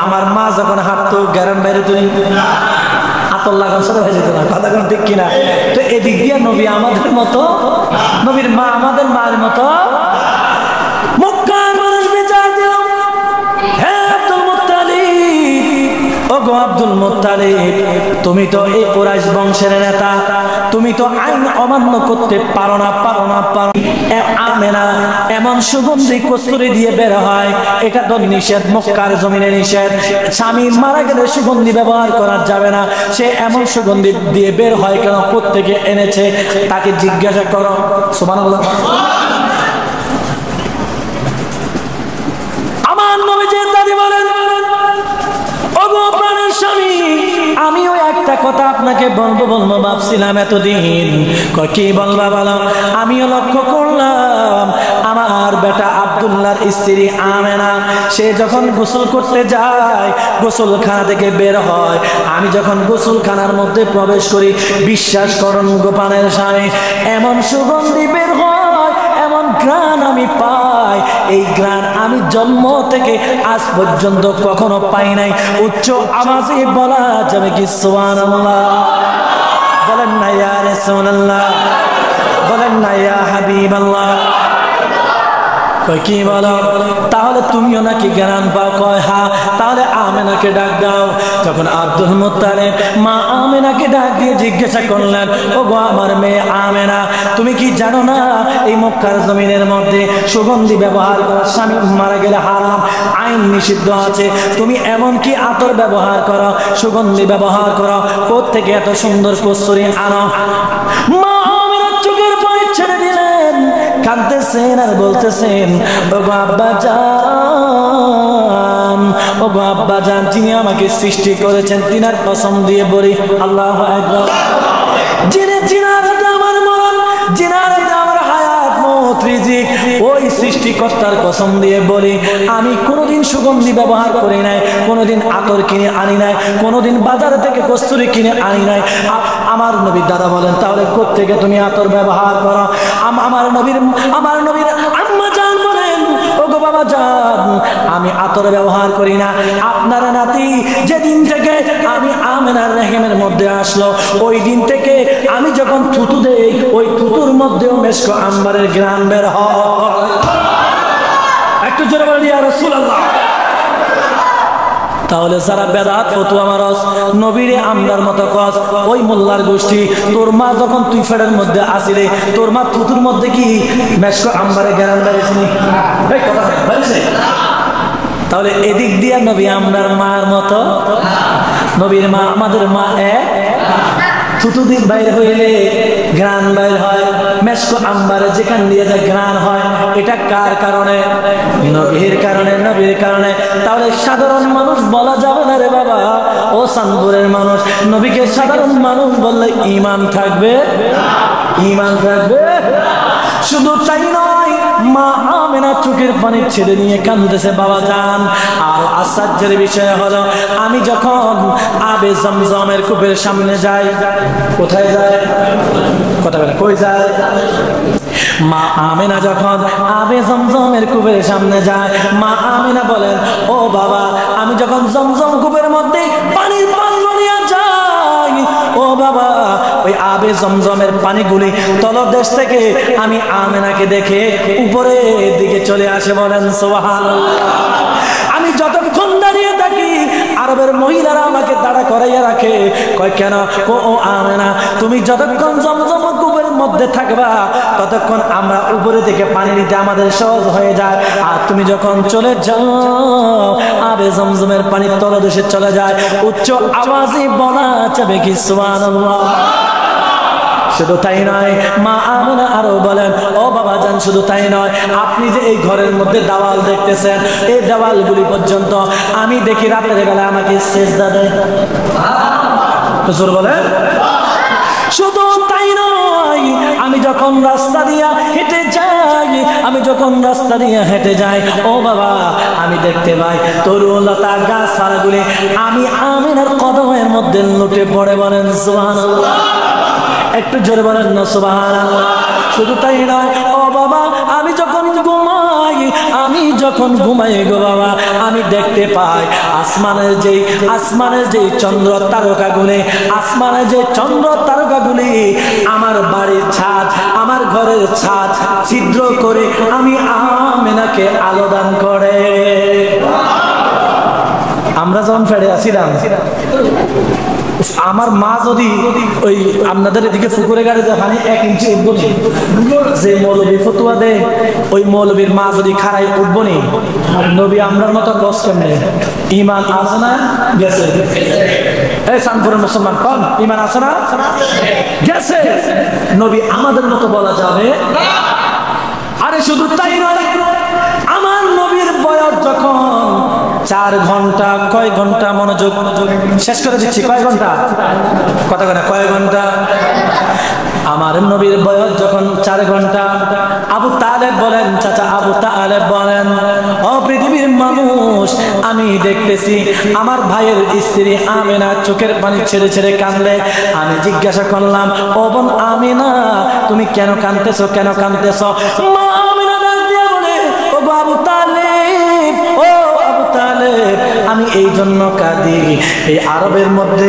Speaker 1: আমার মা যখন হাঁটতো গ্রাম বাইরে তুলি আতর লাগান সব হয়ে যেত না। কথা কোন ঠিক কিনা? তো এদিক দিয়ে নবী আমাদের মতো, নবীর মা আমাদের মার মতো। মক্কার মানুষ বিচার দিল, হে আব্দুল মুত্তালিব, ওগো আব্দুল মুত্তালিব, তুমি তো এই কুরাইশ বংশের নেতা, তুমি তো আইন অমান্য করতে পারো না। আমেনা এমন সুগন্ধি কস্তুরী দিয়ে বের হয়, এটা তো নিষেধ, মক্কার জমিনে নিষেধ। স্বামী মারা গেলে সুগন্ধি ব্যবহার করা যাবে না। সে এমন সুগন্ধি দিয়ে বের হয় কেন, কোত্থেকে এনেছে তাকে জিজ্ঞাসা করো। সুবহানাল্লাহ। আমার নবীজির দাদি বলেন, ওগো প্রাণের স্বামী, আমিও একটা কথা আপনাকে বলবো ভাবছিলাম এতদিন। কি বলবা বলো? আমিও লক্ষ্য করলাম আমার বেটা আব্দুল্লাহর স্ত্রী আমেনা, সে যখন গোসল করতে যায়, গোসলখানা থেকে বের হয়, আমি যখন গোসলখানার মধ্যে প্রবেশ করি, বিশ্বাস করুন গোপানের স্বামী, এমন সুগন্ধি বের হয়, এমন ঘ্রাণ আমি পাই, এই ঘ্রাণ আমি জন্ম থেকে আজ পর্যন্ত কখনো পাই নাই। উচ্চ আওয়াজে বলা যাবে কি সুবহানাল্লাহ? বলেন না ইয়া রাসূলুল্লাহ, বলেন না ইয়া হাবিবাল্লাহ। কি বলো? তাহলে তুমিও নাকি জ্ঞান পাও? কয় হ্যাঁ। তাহলে আমেনাকে ডাক দাও। যখন আব্দুল মুত্তালিব মা আমেনাকে ডাক দিয়ে জিজ্ঞাসা করলেন, ও গো আমার মেয়ে আমেনা, তুমি কি জানো না এই মক্কার জমিনের মধ্যে সুগন্ধি ব্যবহার করা স্বামী মারা গেলে হারাম, আইন নিষিদ্ধ আছে। তুমি এমন কি আতর ব্যবহার করো, সুগন্ধি ব্যবহার করো, কোত্থেকে এত সুন্দর কস্তুরী আনো? মা আমেনার চোখের পানি ছেড়ে দিলেন, কাঁদতেছেন আর বলতেছেন, ওগো আব্বা জান, ও গো আব্বা জান, যিনি আমাকে সৃষ্টি করেছেন তিনার কসম দিয়ে বলি আল্লাহু আকবার, জিনার হাতে আমার মরণ, জিনার হাতে আমার হায়াত মওত রিজিক, ওই সৃষ্টিকর্তার কসম দিয়ে বলি আমি কোনোদিন সুগন্ধি ব্যবহার করি নাই, কোনোদিন আতর কিনে আনি নাই, কোনোদিন বাজার থেকে কস্তুরি কিনে আনি নাই। আমার নবীর দাদা বলেন তাহলে কোত্থেকে তুমি আতর ব্যবহার করো? আমার নবীর আম্মা জান বলেন ও গো বাবা জান, আমি আতর ব্যবহার করি না। আপনার নাতি যেদিন থেকে আমি আমেনার রেহেমের মধ্যে আসলো, ওই দিন থেকে আমি যখন থুতু দেই ওই থুতুর মধ্যেও মেশকো আম্বারের ঘ্রাণ বের হয়। একটু জোরে বলি ইয়া রাসূলুল্লাহ। তাহলে যারা বেদাত ফতুয়া মারস, নবীরে আমরার মতো কস, ওই মোল্লার গোষ্ঠী, তোর মা যখন তুই ফেডের মধ্যে আসিলে তোর মা থুতুর মধ্যে কি মেশকো আম্বারে ঘ্রাণ বেরিয়েছিনি? এই কথা বলছে। তাহলে এদিক দিয়ে নবী আমরার মার মতো, নবীর মা আমাদের মা এক, থুতু দিক বাইর হইলে ঘ্রাণ বাইর হয়, মেশকো আম্বারে যেখান দিয়ে যে ঘ্রাণ হয়, এটা কার কারণে? নবীর কারণে, নবীর কারণে। তাহলে সাধারণ মানুষ বলা যাবে না রে বাবা, ও চাঁদপুরের মানুষ নবীকে সাধারণ মানুষ বললে ঈমান থাকবে? ঈমান থাকবে? শুধু তাই নয়, মা আমেনা চোখের পানি ছেড়ে নিয়ে কাঁদতেছে বাবা জান। আর আশ্চর্যের বিষয় হলো আমি যখন আবে জমজমের কূপের সামনে যাই, কোথায় যায়? কথা বলে কই যায়? মা আমেনা যখন আবে জমজমের কূপের সামনে যায়, মা আমেনা বলেন ও বাবা, আমি যখন জমজম কূপের মধ্যে পানির পাত্র নিয়ে যাই, ও বাবা ওই আবে জমজমের পানিগুলি তলদেশ থেকে আমি আমেনাকে দেখে উপরের দিকে চলে আসে। বলেন সুবহানাল্লাহ। আমি যতক্ষণ দাঁড়িয়ে থাকি আরবের মহিলারা আমাকে দাঁড়া করাইয়া রাখে, কয় কেন? ও আমেনা, তুমি যতক্ষণ জমজম কূপের মধ্যে থাকবা ততক্ষণ আমরা উপরে থেকে পানি নিতে আমাদের সহজ হয়ে যায়, আর তুমি যখন চলে যাও আবে জমজমের পানি তলদেশে চলে যায়। উচ্চ আওয়াজে বলা যাবে কি সুবহানাল্লাহ। শুধু তাই নয়, মা আমেনা আরো বলেন ও বাবা জান, শুধু তাই নয়, আপনি যে এই ঘরের মধ্যে দেওয়াল দেখতেছেন, এই দেওয়ালগুলি পর্যন্ত আমি দেখি রাতের বেলা আমাকে সেজদা দেয়। হুজুর বলেন শুধু তাই নয়, আমি যখন রাস্তা দিয়া হেঁটে যাই, আমি যখন রাস্তা দিয়া হেঁটে যাই, ও বাবা আমি দেখতে পাই তরুলতা গাছপালাগুলি আমি আমিনার কদমের মধ্যে লুটে পড়ে। বলেন সুবহানাল্লাহ। একটু জোরে বলেন না সুবহানাল্লাহ। শুধু তাই নয়, ও বাবা আমি যখন ঘুমাই গো বাবা, আমি দেখতে পাই আসমানের যে চন্দ্র তারকাগুলি, আসমানের যে চন্দ্র তারকাগুলি আমার বাড়ির ছাদ, আমার ঘরের ছাদ ছিদ্র করে আমি আমেনাকে আলো দান করে। আমরা যখন ফেড়ে আসিলাম, আমার মা যদি ওই আপনাদের এদিকে পুকুরে গাড়ি পানি 1 ইঞ্চি উঠবো নি, যে মৌলবী ফতুয়া দেয় ওই মৌলবীর মা যদি খাড়াই উঠবো নি, নবী আমরার মতো গছ কেমনে? ইমান আছে না গেছে? এই চাঁদপুরের মুসলমান কম ইমান আছে না গেছে? নবী আমাদের মতো বলা যাবে? আরে শুধু তাই নয়, আমার নবীর বয়স যখন 4 ঘন্টা, কয় ঘন্টা মনোযোগ শেষ করে দিচ্ছি, কয় ঘন্টা কথা কথা কয় ঘন্টা? আমার নবীর বয়স যখন 4 ঘন্টা, আবু তালেব বলেন, চাচা আবু তালেব বলেন ও পৃথিবীর মানুষ, আমি দেখতেছি আমার ভাইয়ের স্ত্রী আমেনা চোখের পানি ছেড়ে ছেড়ে কাঁদলে। আমি জিজ্ঞাসা করলাম ও বোন আমেনা তুমি কেন কাঁদতেছো, কেন কাঁদতেছো? মা আমেনা দিয়ে বলে ও আবু তালেব, ও আবু তালেব আমি এই জন্য কাঁদি, এই আরবের মধ্যে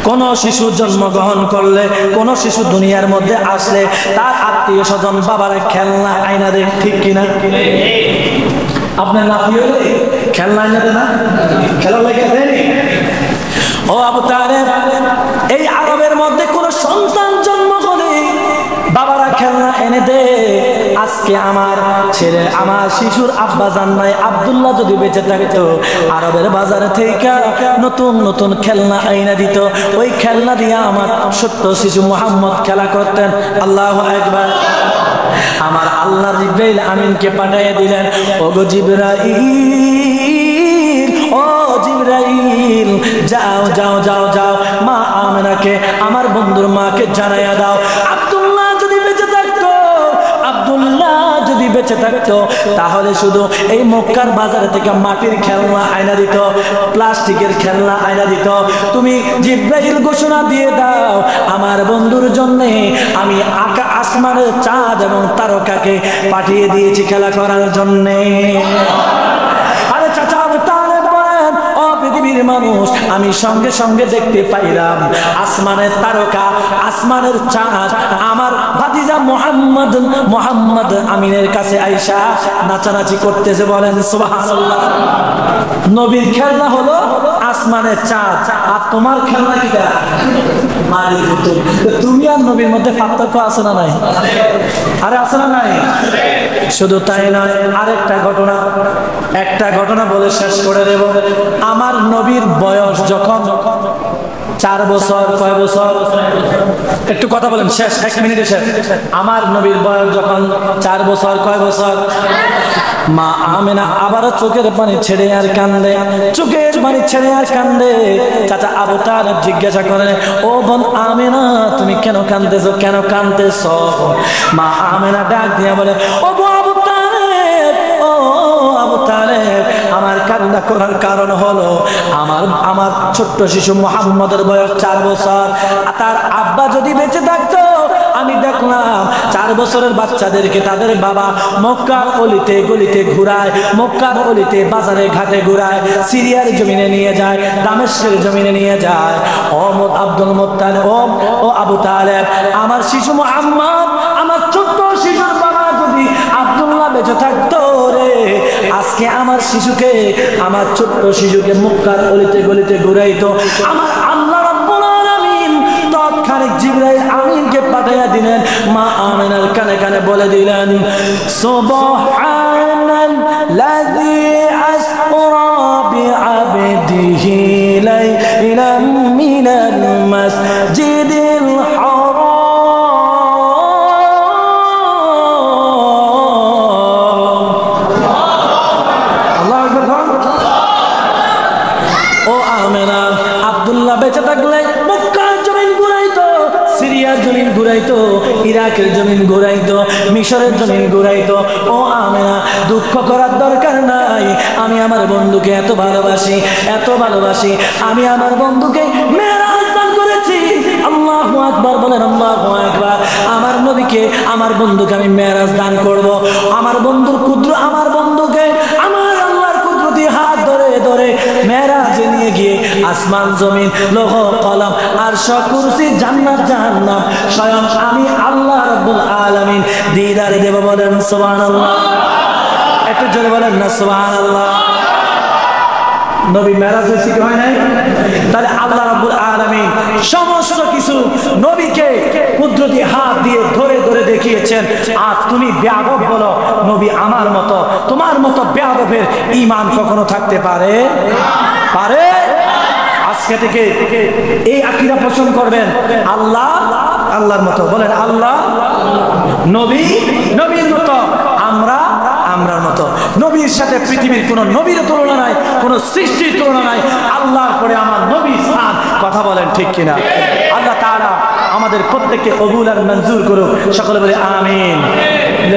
Speaker 1: কোন শিশু জন্মগ্রহণ করলে, কোন শিশু দুনিয়ার মধ্যে আসলে তার আত্মীয় স্বজন বাবার খেলনা আইনা দেয়, ঠিক কিনা? আপনার নাতি হলে খেলনা আইনা দেয় না? খেলা লেগে দেয়নি? ও আবু তালেব এই আরবের মধ্যে কোন সন্তান জন্ম হলে বাবারা খেলনা এনে দে। আজকে আমার ছেলে, আমার শিশুর আব্বা জান নাই আব্দুল্লাহ যদি বেঁচে থাকতো, আরবের বাজার থেকে নতুন নতুন খেলনা আইনা দিত, ওই খেলনা দিয়ে আমার ছোট্ট শিশু মুহাম্মদ খেলা করতেন। আল্লাহু আকবার। আমার আল্লাহ জিবরাইল আমিনকে পাঠিয়ে দিলেন, ওগো জিবরাইল জিবরাইল যাও যাও যাও যাও মা আমেনাকে আমার বন্ধুর মাকে জানাইয়া দাও আব্দুল্লাহ যদি বেঁচে থাকতো, আব্দুল্লাহ যদি বেঁচে থাকতো তাহলে শুধু এই মক্কার বাজার থেকে মাটির খেলনা আয়না দিত, প্লাস্টিকের খেলনা আয়না দিত। তুমি জিবরাইল ঘোষণা দিয়ে দাও আমার বন্ধুর জন্য আমি আসমানের চাঁদ এবং তারকাকে পাঠিয়ে দিয়েছি খেলা করার জন্য। আরে চাচা বলেন ও পৃথিবীর মানুষ, আমি সঙ্গে সঙ্গে দেখতে পাইলাম আসমানের তারকা, আসমানের চাঁদ আমার ভাতিজা মোহাম্মদ আমিনের কাছে আইসা নাচানাচি করতেছে। বলেন সুবহানাল্লাহ। নবীর খেলনা হলো আসমানের চাঁদ, আর তোমার খেলনা কিটা মাটির পুতুল। তুমি আর নবীর মধ্যে পার্থক্য আছে না নাই? আরে আছে না নাই? শুধু তাই নয়, আরেকটা ঘটনা, একটা ঘটনা বলে শেষ করে দেব। আমার নবীর বয়স যখন 4 বছর, কয় বছর? একটু কথা বলেন, শেষ 1 মিনিটে শেষ। আমার নবীর বয়স যখন 4 বছর, কয় বছর? মা আমেনা আবারও চোখের পানি ছেড়ে আর কান্দে, চোখের পানি ছেড়ে আর কান্দে। চাচা আবু তালেব জিজ্ঞাসা করে, ও বোন আমেনা তুমি কেন কান্দেছো, কেন কান্দেছো? মা আমেনা ডাক দিয়া বলে, ও আবু তালেব, ও আবু তালেব, আমার কান্না করার কারণ হলো আমার ছোট্ট শিশু মুহাম্মদের বয়স 4 বছর। তার আব্বা যদি বেঁচে থাকতো আমি দেখলাম 4 বছরের বাচ্চাদেরকে তাদের বাবা মক্কার অলিতে গলিতে ঘুরায়, মক্কার অলিতে বাজারে ঘাটে ঘুরায়, সিরিয়ার জমিনে নিয়ে যায়, দামেস্কের জমিনে নিয়ে যায়। ও আব্দুল মুত্তালিব, ও আবু তালেব, আমার শিশু মুহাম্মদ, আমার ছোট্ট শিশুর বাবা যদি আব্দুল্লাহ বেঁচে থাকতো রে, আজকে আমার শিশুকে, আমার ছোট্ট শিশুকে মক্কার অলিতে গলিতে ঘুরাইতো। আমার আল্লাহ রাব্বুল আলামিন তৎক্ষণিক জিবরাইল আমিনকে পাঠাইয়া দিলেন। মা আমিনার কানে কানে বলে দিলেন, সুবহানাল্লাযী আসরা বিআবদিহি লাইলাম মিনাল মাসজিদিল হারাম। ও আমেনা, আব্দুল্লাহ বেঁচে থাকলে মক্কার জমিন ঘুরাইতো, সিরিয়ার জমিন ঘুরাইতো, ইরাকের জমিন ঘুরাইতো, মিশরের জমিন ঘুরাইতো। ও আমেনা, দুঃখ করার দরকার নাই। আমি আমার বন্ধুকে এত ভালোবাসি, এত ভালোবাসি, আমি আমার বন্ধুকে মেরাজ দান করেছি। আল্লাহু আকবার বলেন, আল্লাহু আকবার। আমার নবীকে, আমার বন্ধুকে আমি মেরাজ দান করব। আমার বন্ধুর ক্ষুদ্র, আমার বন্ধুকে আমার আল্লাহর কুদরতি হাত ধরে ধরে মেরাজে নিয়ে গিয়ে আসমান জমিন লৌহ কলম আরশ কুরসি জান্নাত জাহান্নাম স্বয়ং আমি আল্লাহ রাব্বুল আলামিন দিদারে দেব। বলেন সুবহানাল্লাহ। একটু জোরে বলেন না সুবহানাল্লাহ। নবী মেরাজ হয়েছে কি হয় নাই? তাহলে আল্লাহ রাব্বুল আলামিন সমস্ত কিছু নবীকে কুদরতি হাত দিয়ে ধরে ধরে দেখিয়েছেন। আর তুমি বেয়াদব বলো নবী আমার মতো, তোমার মতো বেয়াদবের ঈমান কখনো থাকতে পারে? পারে? আজকে থেকে এই আকীদা পোষণ করবেন, আল্লাহ আল্লাহর মতো। বলেন আল্লাহ, নবী নবীর মতো, আমরা আমরার মতো। নবীর সাথে পৃথিবীর কোন নবীর তুলনা নাই, কোন সৃষ্টির তুলনা নাই। আল্লাহর পরে আমার নবী স্থান। কথা বলেন ঠিক কিনা? আল্লাহ তাআলা আমাদের প্রত্যেককে কবুল আর মঞ্জুর করুক। সকলে বলে আমিন।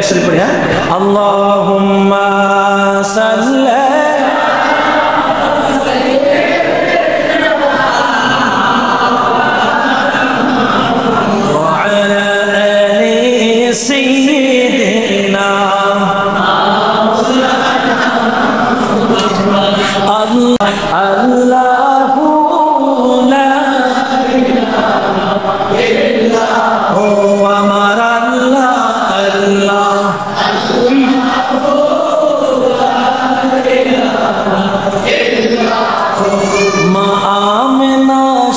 Speaker 1: শরীফ পড়ি। হ্যাঁ, আল্লাহুম্মা সাল্লি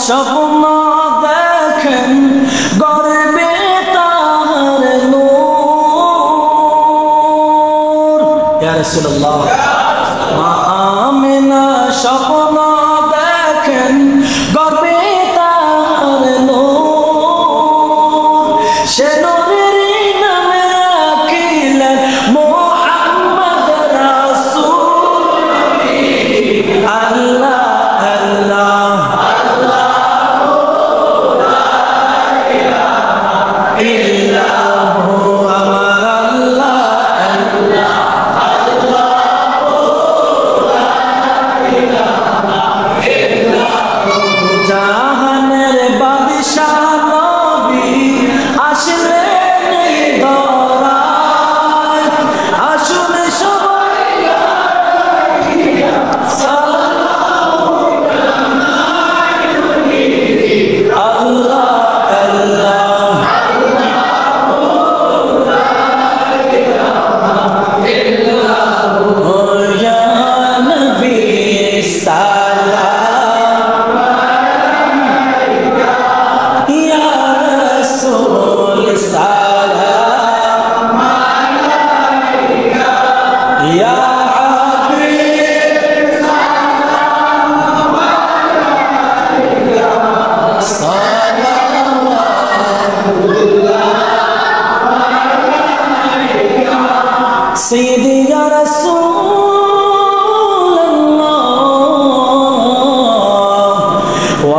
Speaker 1: স্বপ্ন দেখেন গর্বে তার নূর। ইয়া রাসূলুল্লাহ, মা আমেনা স্বপ্ন দেখেন গর্বে তার নূর। সে নূরের নামে রাখিলেন মুহাম্মদ রাসূল। আল্লাহ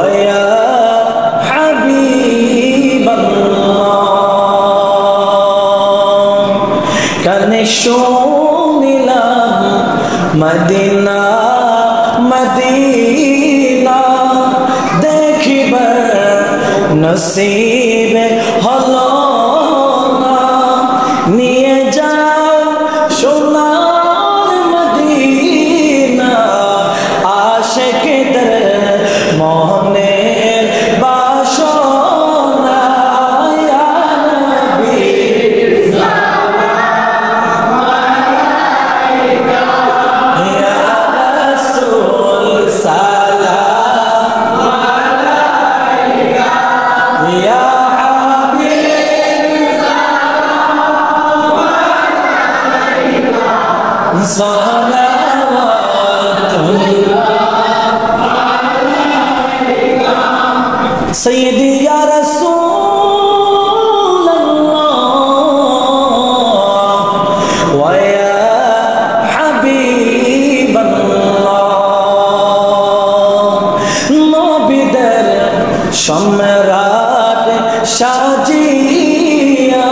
Speaker 1: ওয়া হাবিবাল্লাহ কানে শুনিলাম মদিনা মদিনা দেখিবার নসিব হলো না নিয়ে যাও সোনার মদিনা আশিকদের মনের বাসনা ইয়া নবী ইয়া রাসূল সালাম আলাইকা ইয়া হাবিব সালাম আলাইকা سيدي يا رسول الله ويا حبيب الله নবীদের সম্রাট সাজিয়া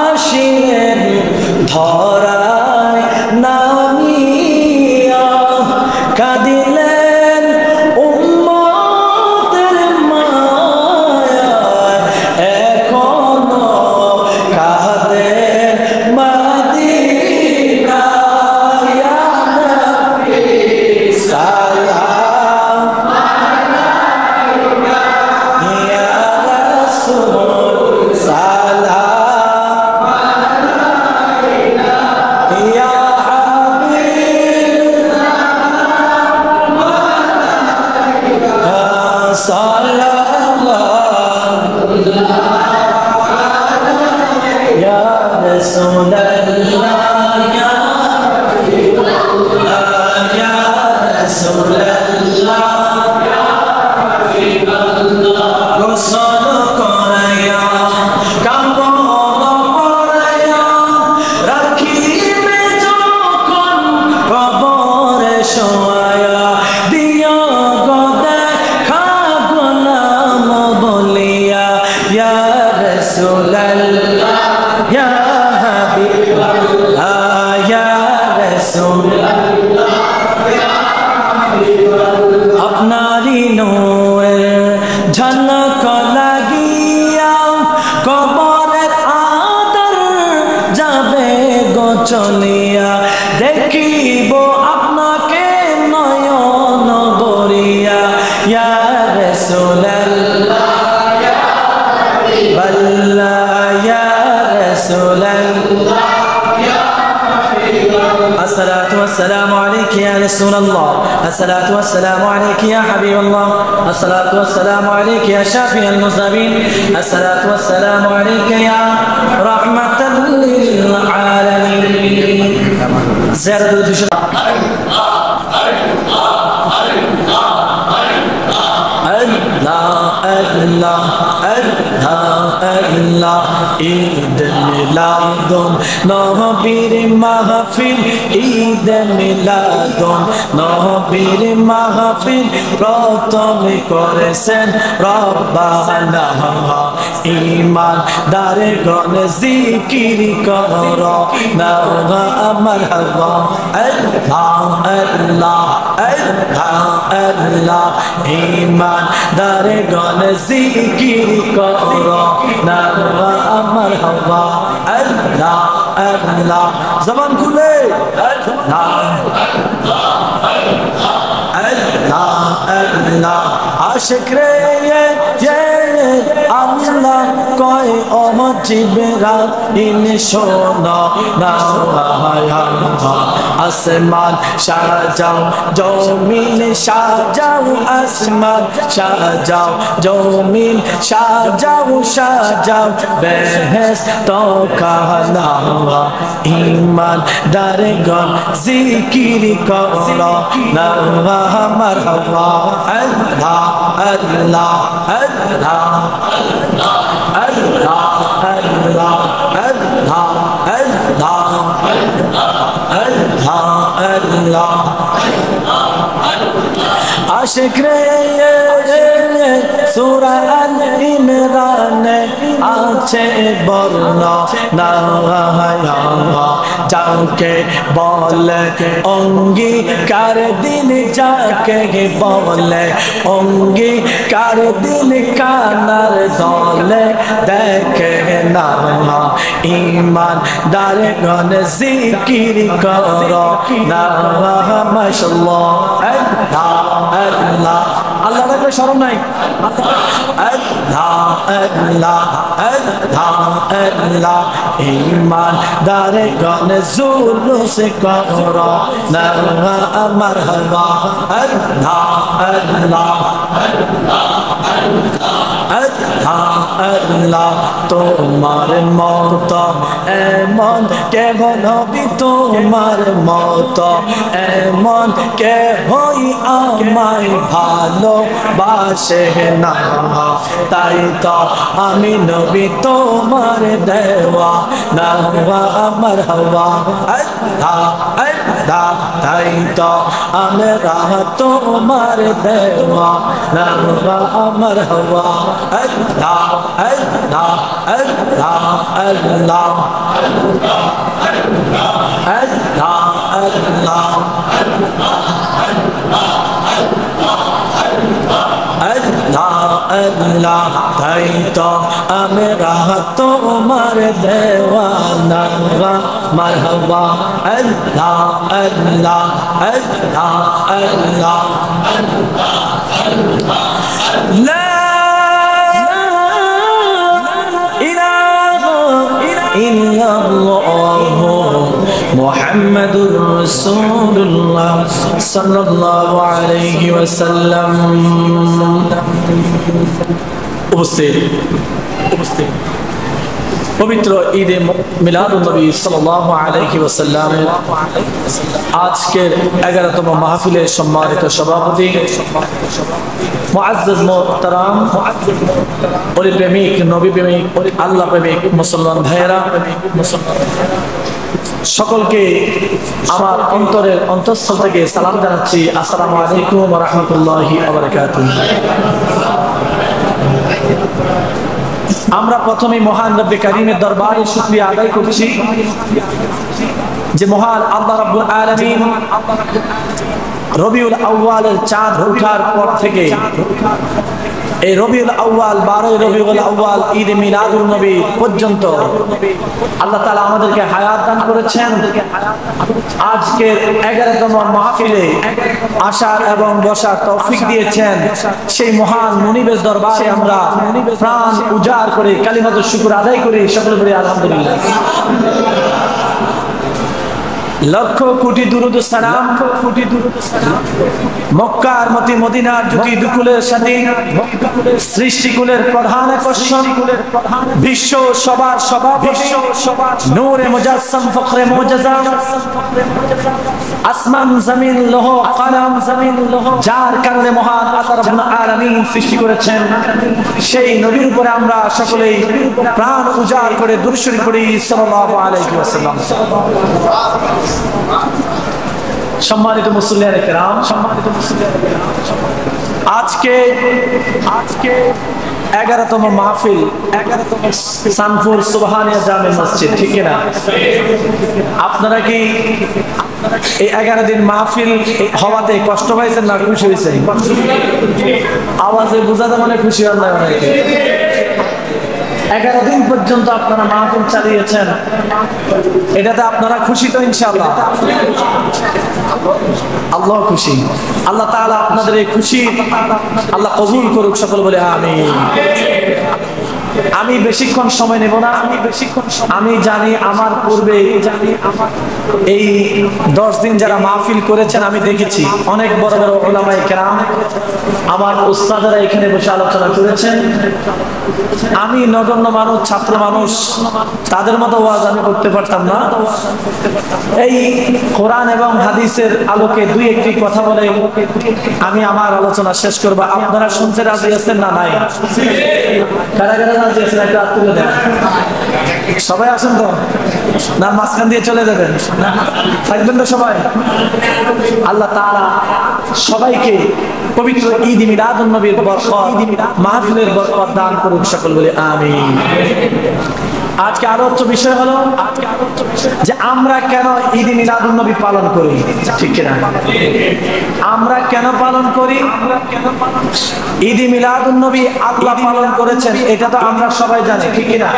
Speaker 1: আসিলেন ধরায় নামিয়া কাঁদিলেন উম্মতের মায়ায় এখনো কাঁদেন মদিনা ইয়া নবী সালাম আলাইকা ইয়া রাসূল সালাম আলাইকা ইয়া হাবিব সালাম আলাইকা সাল্লাল্লাহু ইয়া রাসূলুল্লাহ ইয়া হাবিবাল্লাহ ইয়া রাসূলুল্লাহ ইয়া হাবিবাল্লাহ গোসল করায়া কাপড় পরায়া রাখিবে যখন কবরে শোয়া দিও গো দেখা গোলাম বলিয়া ইয়া রাসূলুল্লাহ ইয়া হাবিবাল্লাহ ইয়া রাসূলুল্লাহ আপনারি নূরের ঝলক লাগিয়া কবরের আদর যাবে গো চলিয়া দেখিব আপনাকে নয়ন ভরিয়া ইয়া রাসূলুল্লাহ ইয়া হাবিবাল্লাহ ইয়া রাসূলুল্লাহ الصلاة والسلام عليك يا رسول الله الصلاة والسلام عليك يا حبيب الله الصلاة والسلام عليك يا شافي المذنبين الصلاة والسلام عليك يا رحمة للعالمين زيادة الله الله ঈদ মিলাদুন নবীর মাহফিল ঈদ মিলাদুন নবীর মাহফিল প্রথম করেছেন রব্বানা ঈমান দারে গণ জিকির কর না আমার আল্লাহ আল্লাহ আল্লাহ আল্লাহ ঈমান দারে গণ জিকির কর না আমার হাওয়া আল্লাহ আল্লাহ জবান খুলে আল্লাহ আল্লাহ আল্লাহ আশিক রে আল্লাহ কয় ও জিবরাইল ইন শোনো না আসমান সাজাও জমিন সাজাও আসমান সাজাও জমিন সাজাও সাজাও বেহেশত খানা ঈমান দারগণ জিকির করো না আমার হাওয়া আল্লাহ আল্লাহ আল্লাহ আল্লাহ আল্লাহ আল্লাহ আল্লাহ আল্লাহ আল্লাহ আশিক রে সূরা আল ইমরানে আছে বর্ণনা যাকে বলে অঙ্গীকার দিন, যাকে বলে অঙ্গীকার দিন, কানার দলে দেখে না ঈমানদার গণ জিকির করো না মাশাআল্লাহ। আল্লাহ আল্লাহ রাখলে শরম নাই। আল্লাহ আল্লাহ আল্লাহ আল্লাহ ঈমানদার গণ জুলুস করো না মারহাবা। আল্লাহ আল্লাহ আল্লাহ আল্লাহ তোমার মত এমন কেহ নবী, তোমার মত এমন কেহই আমায় ভালোবাসে না, তাই তো আমি নবী তোমার দেওয়া না আমার হওয়া। আল্লাহ আল্লাহ তাই তো আমরা তোমার দেওয়া না আমার হওয়া। আল্লাহ আল্লাহ আল্লাহ আল্লাহ আল্লাহ আল্লাহ আল্লাহ তাই তো আমরা তোমার দেওয়ানা মারহাবা। আল্লাহ আল্লাহ আল্লাহ আল্লাহ লা ইলাহা ইল্লাল্লাহ মুহাম্মাদুর রাসূলুল্লাহ সাল্লাল্লাহু আলাইহি ওয়াসাল্লাম। উপস্থিত পবিত্র ঈদে মিলাদুন নবী সাল্লাল্লাহু আলাইহি ওয়াসাল্লামের আজকের 11তম মাহফিলের সম্মানিত সভাপতি মুআজ্জাজ মুহতারাম ওলি প্রেমিক, নবী প্রেমিক, আল্লাহ প্রেমিক মুসলমান ভাইয়েরা, সকলকে আমার অন্তরের অন্তঃস্থল থেকে সালাম জানাচ্ছি। আসসালামু আলাইকুম ওয়া রাহমাতুল্লাহি ওয়া বারাকাতুহু। আমরা প্রথমে মহান রব্বে কারীমের দরবারে শুকরিয়া আদায় করছি যে মহান আল্লাহ রাব্বুল আলামিন রবিউল আউয়ালের চাঁদ ওঠার পর থেকে এই রবিউল আউয়াল 12 রবিউল আউয়াল ঈদ মিলাদুন নবী পর্যন্ত আল্লাহ তাআলা আমাদেরকে হায়াত দান করেছেন। আজকে 11তম মাহফিলে আসার এবং বসার তৌফিক দিয়েছেন। সেই মহান মুনিবের দরবারে আমরা প্রাণ উজাড় করে কালিমাতুশ শুকর আদায় করি। সকলে বলি আলহামদুলিল্লাহ। লক্ষ কোটি দুরূদ সালাম মক্কার মতি মদিনার জ্যোতি দুকুলের সাথে সৃষ্টিকুলের প্রধান আকর্ষণ, বিশ্ব সবার সভাপতি, নূরে মুজাসসাম ফখরে মুজাজ্জাম, আসমান জমিন লৌহ কলম, যার কারণে মহান আল্লাহ রাব্বুল আলামিন সৃষ্টি করেছেন, সেই নবীর উপরে আমরা সকলেই প্রাণ উজাড় করে দুরূদ শরীফ পড়ি সাল্লাল্লাহু আলাইহি ওয়াসাল্লাম। সম্মানিত মুসল্লিয়ানে কেরাম, আজকে 11তম মাহফিল, 11তম সানপুর সুবহানিয়া জামে মসজিদ, ঠিক না? আপনারা কি এই 11 দিন মাহফিল হওয়াতে কষ্ট পাইছেন না খুশি হয়েছেন? আওয়াজে বোঝাতে মানে খুশি হন না অনেকে। 11 দিন পর্যন্ত আপনারা মাহফিল চালিয়েছেন, এটাতে আপনারা খুশি তো ইনশাআল্লাহ? আল্লাহ খুশি। আল্লাহ তাআলা আপনাদের এই খুশি আল্লাহ কবুল করুক। সকল বলে আমিন। আমি বেশিক্ষণ সময় নেব না। আমি জানি আমার পূর্বে এই 10 দিন যারা মাহফিল করেছেন আমি দেখেছি অনেক বড় বড় উলামায়ে কেরাম, আমার উস্তাদরা এখানে বসে আলোচনা করেছেন। আমি নগণ্য মানুষ, ছাত্র মানুষ, তাদের মতো ওয়াজ আমি করতে পারতাম না। এই কোরআন এবং হাদিসের আলোকে দুই একটি কথা বলে আমি আমার আলোচনা শেষ করব। আপনারা শুনতে রাজি আছেন না? নাই? কারা কারা রাজি আছেন একটা হাত তুলে দেন। সবাই আসেন তো না মাঝখান দিয়ে চলে যাবেন? থাকবেন তো সবাই? আল্লাহ তাআলা সবাইকে পবিত্র ঈদ মিলাদুন নবীর বরকত, মাহফিলের বরকত দান করুন, সকল বলে আমিন। আজকে আলোচ্য বিষয় হলো যে আমরা কেন ঈদ মিলাদুন নবী পালন করি, ঠিক কিনা? আমরা কেন পালন করি? ঈদ মিলাদুন নবী আল্লাহ পালন করেছেন, এটা তো আমরা সবাই জানি, ঠিক কিনা?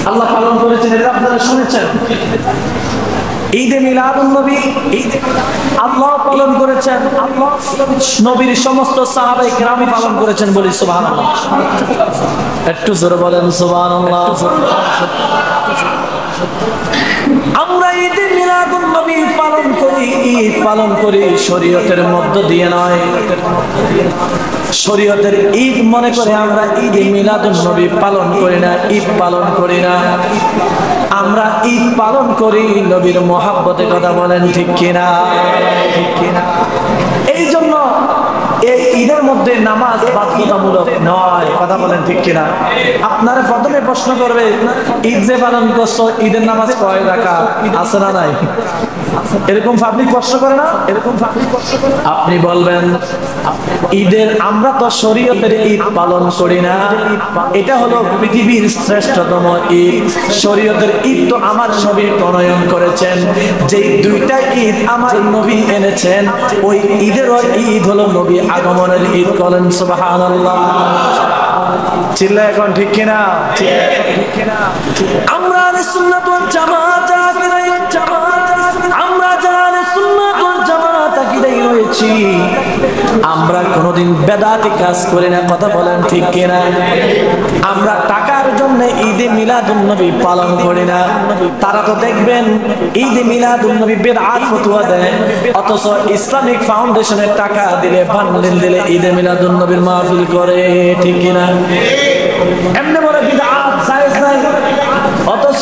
Speaker 1: আল্লাহ পালন করেছেন, এটা আপনারা শুনেছেন। ঈদে মিলাদুন নবী আল্লাহ পালন করেছেন, আল্লাহ নবীর সমস্ত সাহাবায়ে কেরাম পালন করেছেন, বলি সুবহানাল্লাহ। একটু জোরে বলেন সুবহানাল্লাহ। আমরা ঈদে মিলাদুন নবী পালন করি, ঈদ পালন করি শরীয়তের মধ্য দিয়ে নয়। শরীয়তের ঈদ মনে করে আমরা ঈদে মিলাদুন নবী পালন করি না, ঈদ পালন করি না। আমরা ঈদ পালন করি নবীর মহব্বতে, কথা বলেন ঠিক কিনা? ঠিক কিনা? এই জন্য এই ঈদের মধ্যে নামাজ বাধ্যতামূলক নয়, কথা বলেন ঠিক কিনা? আপনারা প্রথমে প্রশ্ন করবে ঈদ যে পালন করছো ঈদের নামাজ কয় রাকাত আছে না নাই? এরকম পাবলিক প্রশ্ন করে না? এরকম পাবলিক প্রশ্ন করে। আপনি বলবেন ঈদের আমরা তো শরীয়তের ঈদ পালন করি না, এটা হলো পৃথিবীর শ্রেষ্ঠতম ঈদ। শরীয়তের ঈদ তো আমার নবী প্রণয়ন করেছেন, যেই দুইটা ঈদ আমার নবী এনেছেন, ওই ঈদেরও ঈদ হলো নবী আগমনের ঈদ। বলেন সুবহানাল্লাহ। চিল্লায় এখন ঠিক কিনা? ঠিক কিনা? আমরা আহলে সুন্নাত ওয়াল জামাত, আমরা যারা আহলে সুন্নাত ওয়াল জামাত আকীদায় রয়েছি, আমরা কোনোদিন বেদাতি কাজ করি না, কথা বলেন ঠিক কিনা? আমরা টাকার জন্য ঈদে মিলাদুন নবী পালন করি না। তারা তো দেখবেন ঈদে মিলাদুন নবী বিদআত ফতোয়া দেয়, অথচ ইসলামিক ফাউন্ডেশনের টাকা দিলে, বান্ডিল দিলে ঈদে মিলাদুন নবীর মাহফিল করে, ঠিক কিনা? এমনি বলে বিদআত জায়েজ নাই, অথচ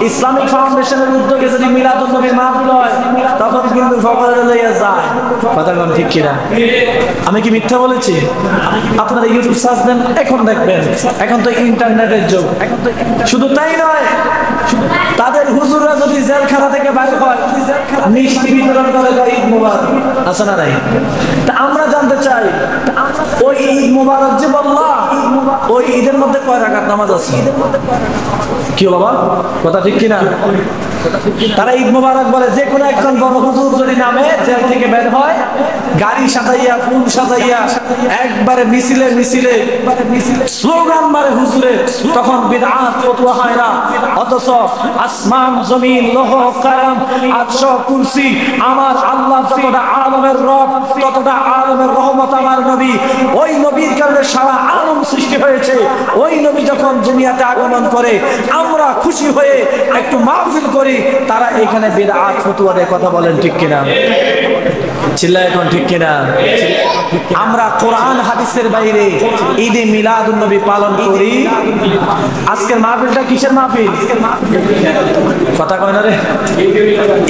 Speaker 1: ইসলামিক ফাউন্ডেশনের উদ্যোগে যদি মিলাদুন নবীর মাহফিল হয় তখন কিন্তু ফকরে লইয়া যায়, কথা বলেন ঠিক কিনা? আমি কি মিথ্যা বলেছি? আপনারা ইউটিউব সার্চ দেন, এখন দেখবেন, এখন তো ইন্টারনেটের যুগ। শুধু তাই নয়, তাদের হুজুররা যদি জেলখানা থেকে বাইরে হয় মিষ্টি বিতরণ করে ঈদ মুবারক, আছে না নাই? তা আমরা জানতে চাই ওই ঈদ মুবারক যে বললাম, ওই ঈদের মধ্যে কয় রাকাত নামাজ আছে? কি বাবা, কথা ঠিক কিনা? তারা ঈদ মুবারক বলে, যে কোনো একজন বড় হুজুর যদি নামে জেল থেকে বের হয়, গাড়ি সাজাইয়া, ফুল সাজাইয়া, একবারে মিছিলে মিছিলে স্লোগান মারে হুজুরে, তখন বিদআত ফতোয়া হয় না। অথচ আসমান জমিন লৌহ কালাম আরশ কুরসি আমার আল্লাহ যতটা আলমের রব, ততটা আলমের রহমত আমার নবী, ওই নবীর কারণে সারা আলম সৃষ্টি হয়েছে। ওই নবী যখন দুনিয়াতে আগমন করে আমরা খুশি হয়ে একটু মাহফিল করি, তারা এখানে বিদআত ফতোয়া দেয়, কথা বলেন ঠিক কিনা? চিল্লায় এখন ঠিক কিনা? আমরা কোরআন হাদিসের বাইরে ঈদে মিলাদুন নবী পালন করি। আজকের মাহফিলটা কিসের মাহফিল? কথা কয় না রে,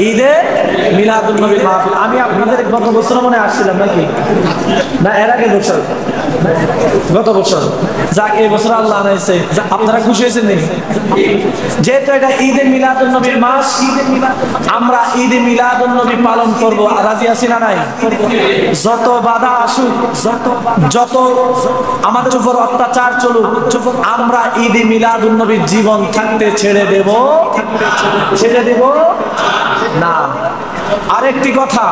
Speaker 1: ঈদে মিলাদুন নবীর মাহফিল। আমি আপনাদের গত বছর মনে আসছিলাম নাকি? না এর আগে বছর? গত বছর। যাক, এই বছর আল্লাহ আনাইছে, আপনারা খুশি হয়েছেন নাকি? যেহেতু এটা ঈদে মিলাদুন নবীর মাস, আমরা ঈদে মিলাদুন নবী পালন করব। রাজি আছি না নাই? যত বাধা আসুক, যত আমাদের উপর অত্যাচার চলুক, আমরা ঈদে মিলাদুন নবীর জীবন থাকতে ছেড়ে দেব না। আরেকটি কথা,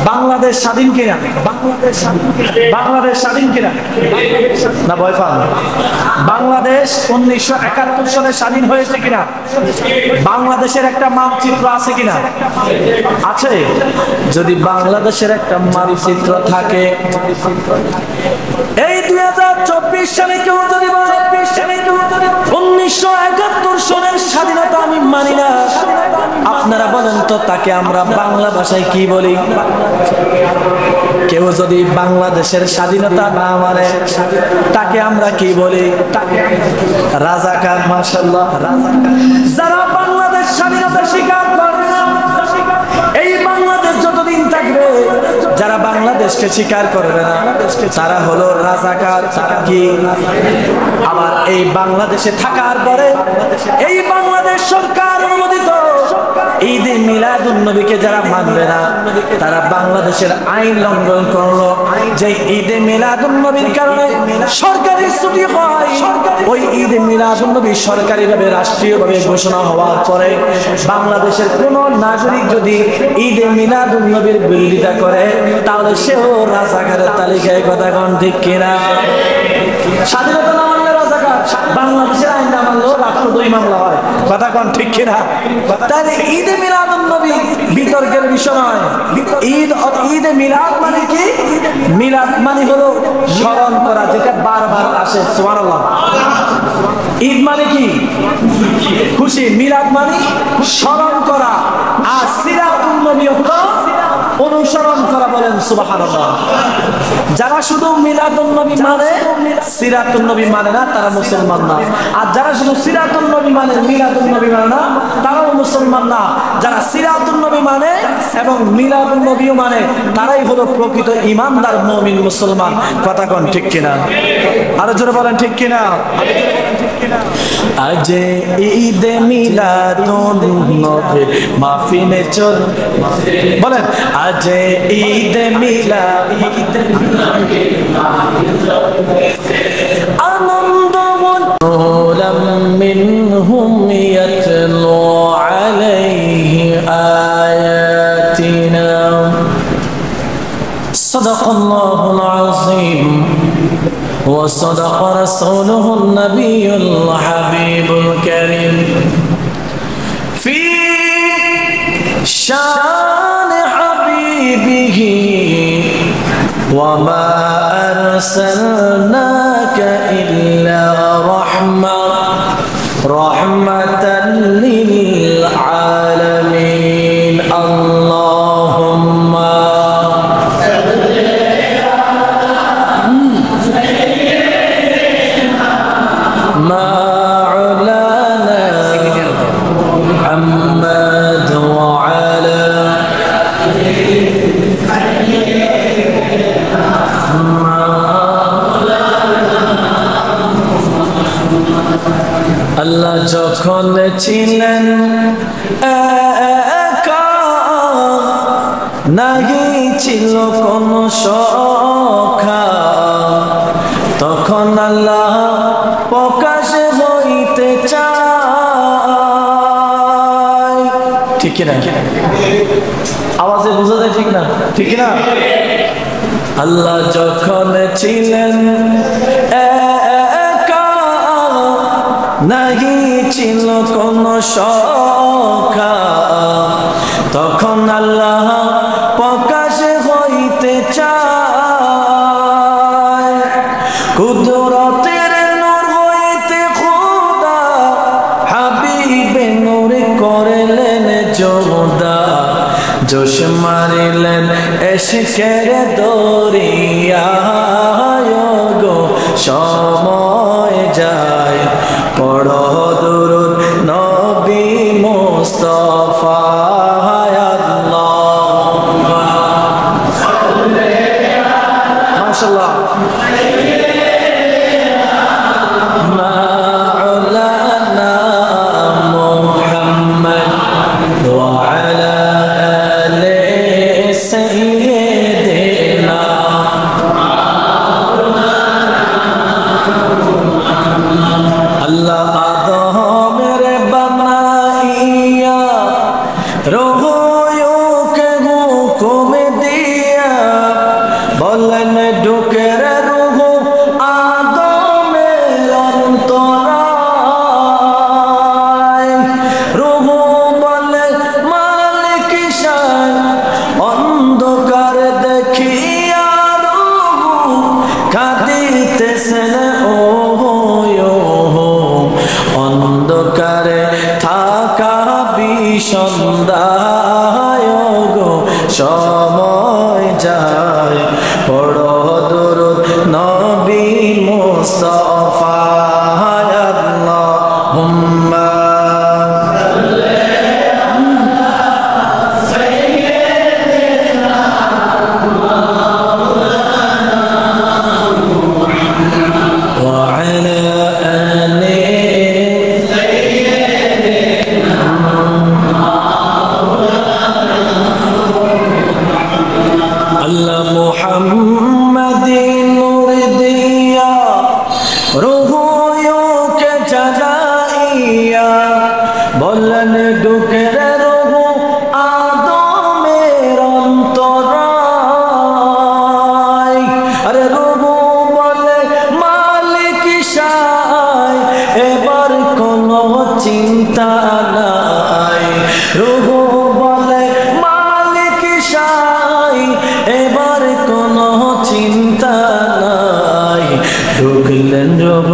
Speaker 1: বাংলাদেশ স্বাধীন কিনা? বাংলাদেশ স্বাধীন কিনা? না ভয় পান? বাংলাদেশ 1971 সালে স্বাধীন হয়েছে কিনা? বাংলাদেশের একটা মানচিত্র আছে কিনা? আছে। যদি বাংলাদেশের একটা মানচিত্র থাকে, এই 2024 সালে কেউ যদি বলে 1971 সালের স্বাধীনতা আমি মানি না, আপনারা বলেন তো তাকে আমরা বাংলা ভাষায় কি বলি? কেউ যদি বাংলাদেশের স্বাধীনতা না মানে তাকে আমরা কি বলি? রাজাকার। মাশাআল্লাহ। যারা বাংলাদেশ স্বাধীনতা স্বীকার করে না, এই বাংলাদেশ যতদিন থাকবে, যারা যারা বাংলাদেশকে স্বীকার করবে না তারা হলো রাজাকার। কি আবার এই বাংলাদেশে থাকার পরে এই বাংলাদেশ সরকার অনুমোদিত ঈদে মিলাদুন নবীকে যারা মানবে না তারা বাংলাদেশের আইন লঙ্ঘন করলো। যে ঈদে মিলাদুন নবীর কারণে সরকারি ছুটি হয়, ওই ঈদে মিলাদুন নবী সরকারিভাবে রাষ্ট্রীয়ভাবে ঘোষণা হওয়ার পরে বাংলাদেশের কোন নাগরিক যদি ঈদে মিলাদুন নবীর বিরোধিতা করে তাহলে সেও রাজাকারের তালিকায়। কথা কোন ঠিক কিনা? স্বাধীনতা না মানলে রাজাকার, বাংলাদেশের আইন না মানলেও রাষ্ট্রদ্রোহী মামলা হয়। কথা কোন ঠিক কিনা? তাহলে ঈদে মিলাদুন নবী বিতর্কের বিষয় নয়। ঈদে মিলাদ মানে কি? মিলাদ মানে হলো স্মরণ করা, যেটা বারবার আসে। সুবহানাল্লাহ। ঈদ মানে কি? খুশি। মিলাদ মানে স্মরণ করা, আর সিরাতুন নবী অনুসরণ করা। বলেন সুবহানাল্লাহ। যারা শুধু মিলাদুন নবী মানে সিরাতুন নবী মানে না তারা মুসলমান না, আর যারা শুধু সিরাতুন নবী মানে মিলাদুন নবী মানে না তারাও মুসলমান না। যারা সিরাতুন নবী মানে এবং মিলাদুন নবীও মানে তারাই হলো প্রকৃত ঈমানদার মুমিন মুসলমান। কথা কোন ঠিক কিনা? আরো জোরে বলেন ঠিক কিনা? আজ ঈদে মিলাদুন নবীর মাহফিলে চল, বলেন আজ ঈদে মিলাদ আনন্দ নূরাম মিনহুম ইয়াতলু আলাইহি আয়াতিনা সাদাকাল্লাহুল আযীম وصدق رسوله النبي الحبيب الكريم في شان حبيبه وما أرسلناك إلا رحمة للعالمين اللهم مولانا محمد وعلى আল্লাহ যখন ছিলেন একা, নাহি ছিল কোন সখা, তখন আল্লাহ প্রকাশে হইতে চায়। ঠিক কিনা? আওয়াজে বোঝা যায় ঠিক না? ঠিক না? আল্লাহ যখন ছিলেন একা, নাহি ছিল কোন সখা, তখন আল্লাহ প্রকাশে হইতে চায়। কুদরতের নূর হইতে খোদা হাবিবে নূর করলেন জোদা, জোশ মারিলেন এশকের দরিয়ায় গো সময় যায়। পড়ো দুরূদ নবী মুস্তাফা আল্লাহুম্মা সাল্লি আলা মাশাআল্লাহ মাওলানা মুহাম্মদ ওয়া আলা আলি সাইয়্যিদিনা। আল্লাহ আদমের বানাইয়া রুহকে হুকুম দিয়া বলেন ঢুকের রুহ আদমের অন্তরায়। রুহ বলে মালিক শান, অন্ধকার দেখিয়া রুহ কাঁদিতেছেন ও অন্ধকারে থাকা বিষন্দায় গো সময় যায়। পড়ো দুরূদ নবী মুস্তাফা আল্লাহুম্মা সাল্লি আলা সাইয়্যিদিনা ঢুকলেন যোগ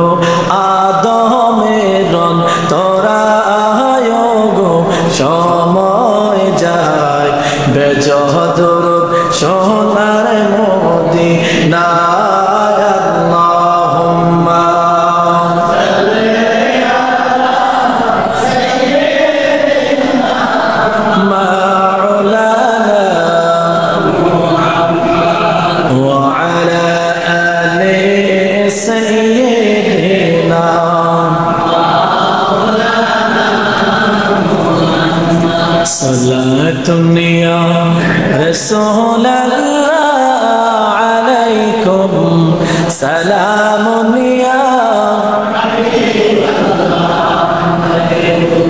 Speaker 1: আদমের অন্তরায় গো সময় যায় বেজহ দরুদ সোনার মদিনায় আল্লাহুম্মা صلاة يا رسول الله عليكم سلام يا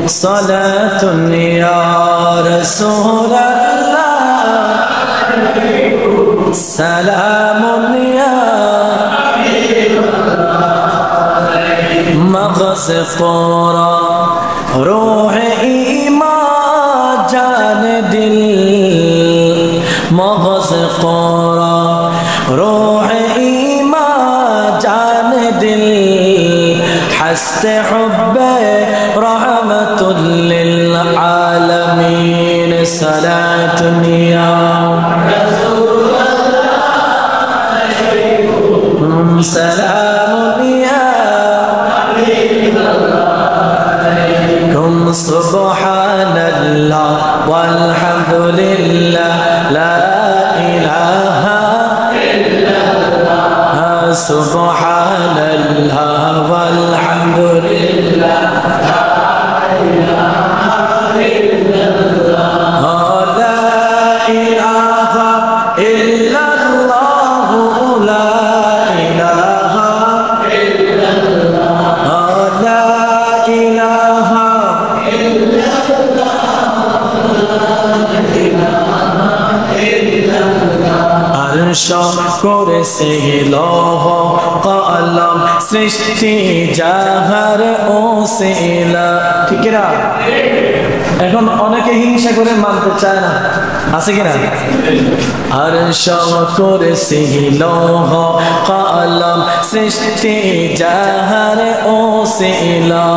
Speaker 1: صلاة يا رسول الله سلام يا مغز قرى روح ایمان جان دل مغز قرى روح ایمان جان دل حست حب رحمة للعالمين صلاة يا رسول الله سلام يا سبحان الله والحمد لله لا إله إلا الله سبحان الله والحمد لله لا إله إلا الله لا إله إلا الله لا إله إلا الله لا إله করেছে লৌহ কলম সৃষ্টি যাহার ওসিলা ঠিক না এখন অনেকে হিংসা করে মানতে চায় না আছে কিনা আর সব করেছে লৌহ কলম সৃষ্টি যাহার ওসিলা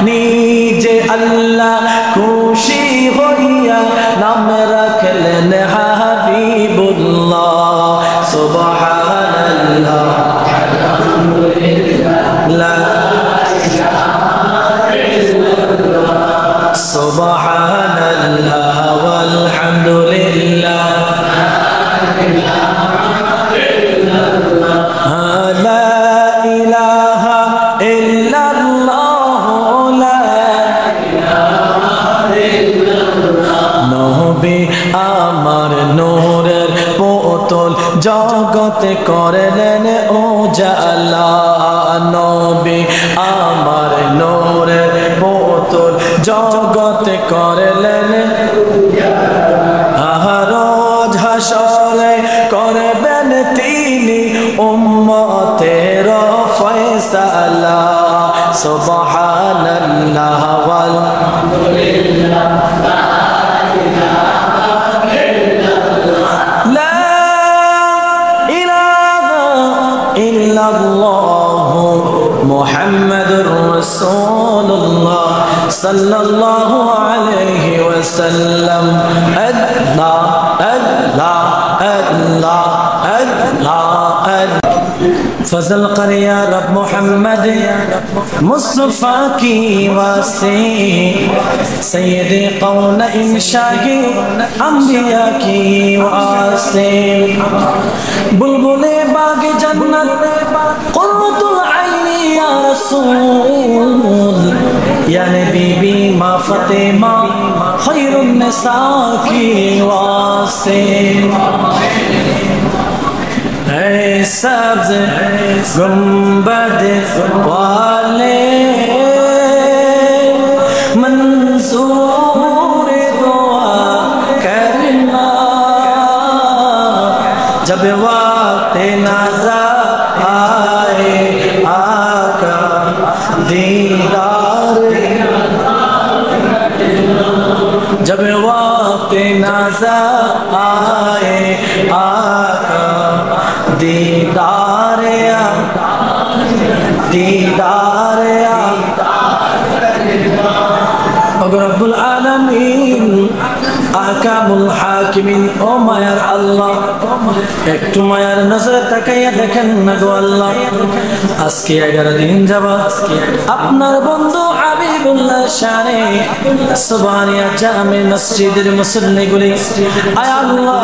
Speaker 1: নিজে আল্লাহ খুশি হইয়া নাম রাখলেন হাবিবুল্লাহ سبحان الله الحمد لله لا إله إلا الله سبحان الله والحمد لله لا إله إلا الله لا إله إلا الله নবী আমার নূরের পুতুল জগতে করলেন উজালা নবী আমার নূরের পুতুল জগতে করলেন রোজ হাসরে করবেন তিনি উম্মতের ফয়সালা সুবহানাল্লাহ ওয়ালহামদুলিল্লাহ محمد رسول الله صلى الله عليه وسلم الله الله الله الله فضل کر یا رب محمد مصطفیٰ کی واسطے سید قونین شاہی انبیاء کی واسطے بلبل باغ جنت قرۃ العین یا رسول یا نبی بی ما فاطمہ خیر النساء کی واسطے سبز گنبد والے منصور دعا کرنا جب وقت نظر آئے آقا دیدار جب وقت نظر آئے آقا دیدار दीदारे रब्बुल आलमीन আকামুল হাকিমিন ও মায়ার আল্লাহ একটু মায়ার নজরে তাকাইয়া দেখেন না গো আল্লাহ আজকে 11 দিন যাবত আপনার বন্ধু হাবিবুল্লাহ শানে সুবহানিয়া জামে মসজিদের মুসল্লিগুলি আয় আল্লাহ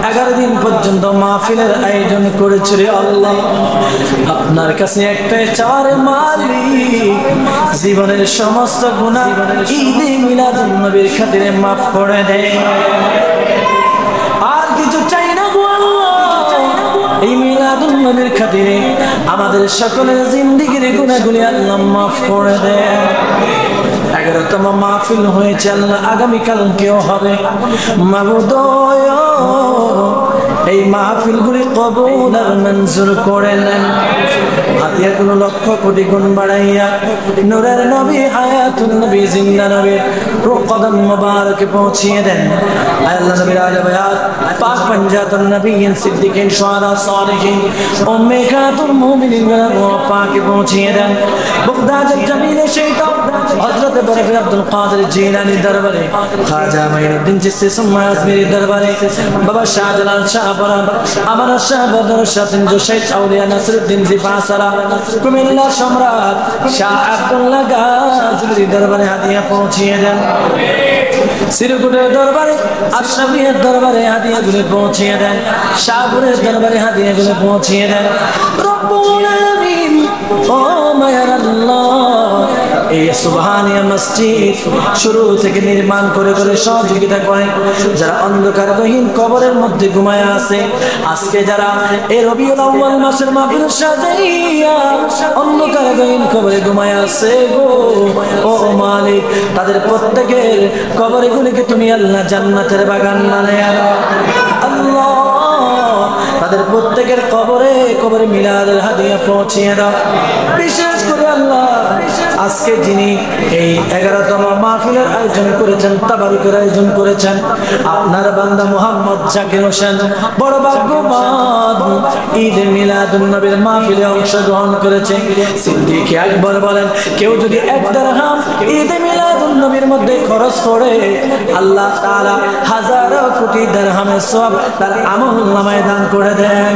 Speaker 1: 11 দিন পর্যন্ত মাহফিলের আয়োজন করেছে রে আল্লাহ আপনার কাছে একটাই চাওয়ার মালিক জীবনের সমস্ত গুনাহ ঈদে মিলাদুন নবীর খাতিরে মাফ করে দে আর কিছু চাই না গো আল্লাহ এই মিলাদুন নবীর খাতিরে আমাদের সকলের জিন্দেগির গুনাহগুলি আল্লাহ মাফ করে দে 11তম মাহফিল হয়েছে আল্লাহ আগামী কালকেও হবে মাবুদ এই মাহফিলগুলি কবুল আর মঞ্জুর করে নেন হাদিয়াগুলো লক্ষ কোটি গুণ বাড়াইয়া নূরের নবী হায়াতুন নবী জিন্দা নবীর কদম মোবারকে পৌঁছিয়ে দেন আল্লাহ নবীর আলে বায়াত পাক পঞ্জাতুন নবীন সিদ্দিকিন শুহাদা সালিহিন উম্মে খাতুন মুমিনিন পাকে পৌঁছিয়ে দেন বাগদাদের জমিনে শহীদ হযরত বরফ আব্দুল কাদের জিলানী দরবারে খাজা মাইনুদ্দিন চিশতি সুম্মা আজমিরি দরবারে বাবা শাহজালাল শাহ পরান আমার শাহ বদর শাহ তিনজো শেখ আউলিয়া নাসিরউদ্দিন জিফাসারা কুমিল্লা সম্রাট শাহ আব্দুল্লাহ গাজীর দরবারে হাদিয়া পৌঁছিয়ে দেন সিরকুটের দরবারে আশরাফিয়ার দরবারে হাদিয়াগুলো পৌঁছিয়ে দেন শাহপুরের দরবারে হাদিয়াগুলো পৌঁছিয়ে দেন রব্বুল আলামিন ও মায়ার আল্লাহ এই সুবহানিয়া মসজিদ শুরু থেকে নির্মাণ করে করে সহযোগিতা করেন যারা অন্ধকারবিহীন কবরের মধ্যে ঘুমায় আছে আজকে যারা এই রবিউল আউয়াল মাসের মাহফিল সাজাইয়া অন্ধকারবিহীন কবরে ঘুমায় আছে গো ও মালিক তাদের প্রত্যেকের কবরগুলিকে তুমি আল্লাহ জান্নাতের বাগান বানায়া দাও আল্লাহ তাদের প্রত্যেকের কবরে কবরে মিলাদের হাদিয়া পৌঁছিয়ে দাও বিশেষ করে আল্লাহ আজকে যিনি এই 11তম মাহফিলের আয়োজন করেছেন তাবারুকের আয়োজন করেছেন আপনার বান্দা মুহাম্মদ জাকির হোসেন বড় ভাগ্যবান ঈদ মিলাদুন নবীর মাহফিলে অংশগ্রহণ করেছে সিদ্দিক আকবর বলেন কেউ যদি 1 দিরহাম ঈদ মিলাদুন নবীর মধ্যে খরচ করে আল্লাহ তাআলা হাজারো কোটি দিরহামের সওয়াব তার আমলনামায় দান করে দেন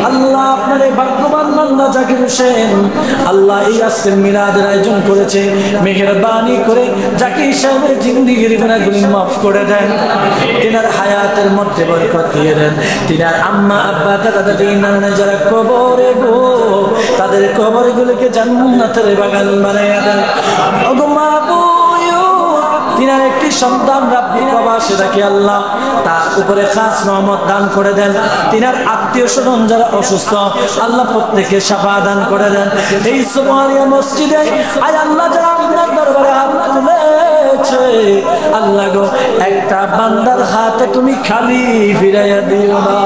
Speaker 1: আল্লাহ আপনার এই ভাগ্যবান বান্দা জাকির হোসেন আল্লাহ এই আজকের মিলাদের আয়োজন করেছে মেহেরবানি করে জাকির সাহেবের জিন্দেগির গুনাহগুলি মাফ করে দেন তিনার হায়াতের মধ্যে বরকত দিয়ে দেন তিনার আম্মা আব্বা দাদা দাদি নানা যারা কবরে গো তাদের কবরগুলোকে জান্নাতের বাগান বানায়া দেন ওগো মাবুদ তিনার একটি সন্তান রাব্বি প্রবাসে থাকে আল্লাহ তার উপরে খাস রহমত দান করে দেন তিনার আত্মীয় স্বজন যারা অসুস্থ আল্লাহ প্রত্যেককে শাফা দান করে দেন এই সুবহানিয়া মসজিদে আয় আল্লাহ যারা আপনার দরবারে হাত তুলেছে আল্লাহ গো একটা বান্দার হাতে তুমি খালি ফিরাইয়া দিও না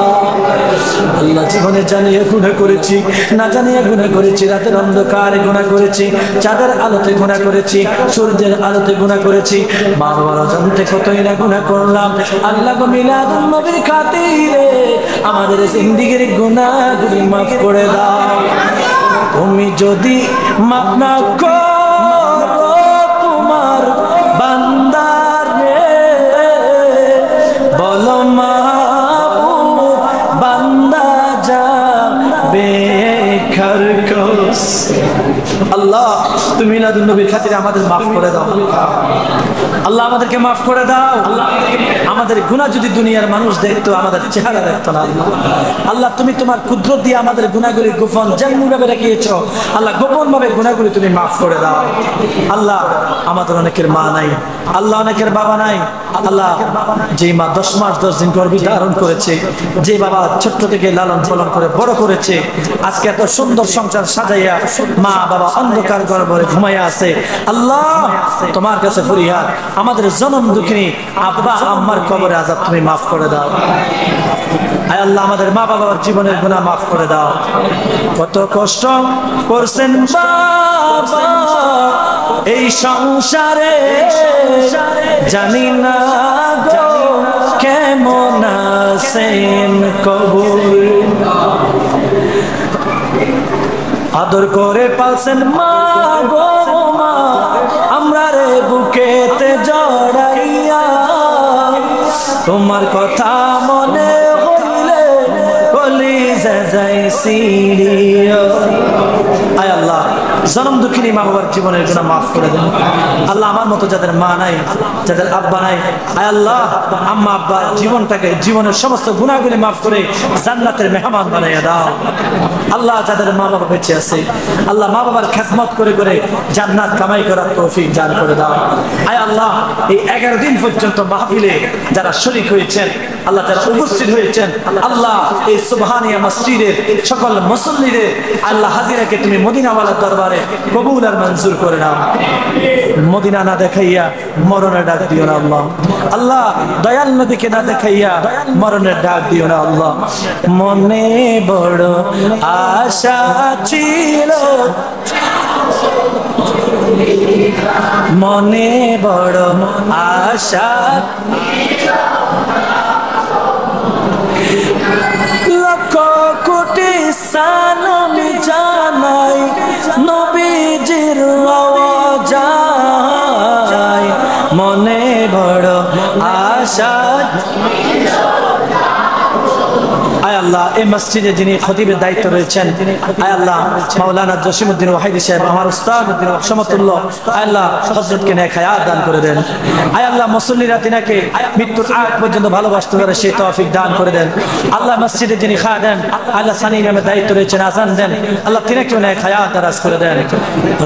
Speaker 1: আল্লাহ জীবনে জানিয়ে গুনাহ করেছি না জানিয়ে গুনাহ করেছি রাতের অন্ধকারে গুনাহ করেছি চাঁদের আলোতে গুনাহ করেছি সূর্যের আলোতে গুনাহ করেছি মা বাবার অজান্তে কতই না গুনাহ করলাম আল্লাহ গো মিলাদুন নবীর খাতিরে আমাদের জিন্দেগির গুনাহগুলি মাফ করে দাও তুমি যদি মাফ না করো তোমার বান্দারে বলো মাবুদ বান্দা যাবে খারকস আল্লাহ তুমি মিলাদুন নবীর খাতিরে আমাদের মাফ করে দাও আল্লাহ আমাদেরকে মাফ করে দাও আমাদের গুনাহ যদি দুনিয়ার মানুষ দেখতো আমাদের চেহারা দেখতো না আল্লাহ তুমি তোমার কুদরত দিয়ে আমাদের গুনাহগুলি গোপন যেমনি ভাবে রেখেছো আল্লাহ গোপন ভাবে গুনাহগুলি তুমি মাফ করে দাও আল্লাহ আমাদের অনেকের মা নাই আল্লাহ অনেকের বাবা নাই আল্লাহ যে মা 10 মাস 10 দিন গর্ভে ধারণ করেছে যে বাবা ছোট থেকে লালন পালন করে বড় করেছে আজকে এত সুন্দর সংসার সাজাইয়া মা বাবা অন্ধকার গর্ভে ঘুমাইয়া আছে আল্লাহ তোমার কাছে ফরিয়াদ আমাদের জনম দুঃখিনী আব্বা আম্মার কবরে আযাব তুমি মাফ করে দাও আয় আল্লাহ আমাদের মা বাবার জীবনের গুনাহ মাফ করে দাও কত কষ্ট করছেন বাবা এই সংসারে জানি না গো কেমন আছেন কবর আদর করে পালছেন মা গো মা, আমরা রে বুকেতে জড়াইয়া, তোমার কথা মনে হইলে কলিজা যায় সিঁড়িয়া। আয় আল্লাহ, জনম দুঃখিনী মা বাবার জীবনের গুনাহ মাফ করে দেন আল্লাহ। আমার মতো যাদের মা নাই, যাদের আব্বা নাই, আয় আল্লাহ আম্মা আব্বা জীবনটাকে, জীবনের সমস্ত গুনাহগুলি মাফ করে জান্নাতের মেহমান বানাইয়া দাও আল্লাহ। যাদের মা বাবা বেঁচে আছে আল্লাহ, মা বাবার খেদমত করে করে জান্নাত কামাই করার তৌফিক দান করে দাও। আয় আল্লাহ, এই 11 দিন পর্যন্ত মাহফিলে যারা শরীক হয়েছেন আল্লাহ, যারা উপস্থিত হয়েছেন আল্লাহ, এই সুবহানিয়া মসজিদের সকল মুসল্লিদের আল্লাহ হাজিরাকে তুমি মদিনাওয়ালার দরবারে কবুল আর মঞ্জুর করে নাও। মদিনা না দেখাইয়া মরণের ডাক দিও না আল্লাহ। আল্লাহ দয়াল নবীকে না দেখাইয়া মরণের ডাক দিও না আল্লাহ। মনে বড় আশা ছিল, মনে বড় আশা, লক্ষ কোটি সালাম জানাই নবীজির রওজায়, মনে বড় আশা। আয় আল্লাহ, এই মসজিদে যিনি খতিবের দায়িত্ব রয়েছেন আয় আল্লাহ মাওলানা জসিমউদ্দিন ওয়াহিদি সাহেব, আমার উস্তাদ সমতুল্য, আয় আল্লাহ হযরতকে নেক হায়াত দান করে দেন। আয় আল্লাহ মুসল্লিরা তিনাকে মৃত্যুর আগ পর্যন্ত ভালোবাসতে পারে সেই তৌফিক দান করে দেন আল্লাহ। মসজিদে যিনি খাদেম আল্লাহ সানি ইমামের দায়িত্ব রয়েছেন, আজান দেন আল্লাহ, তিনাকেও নেক হায়াত দারাজ করে দেন।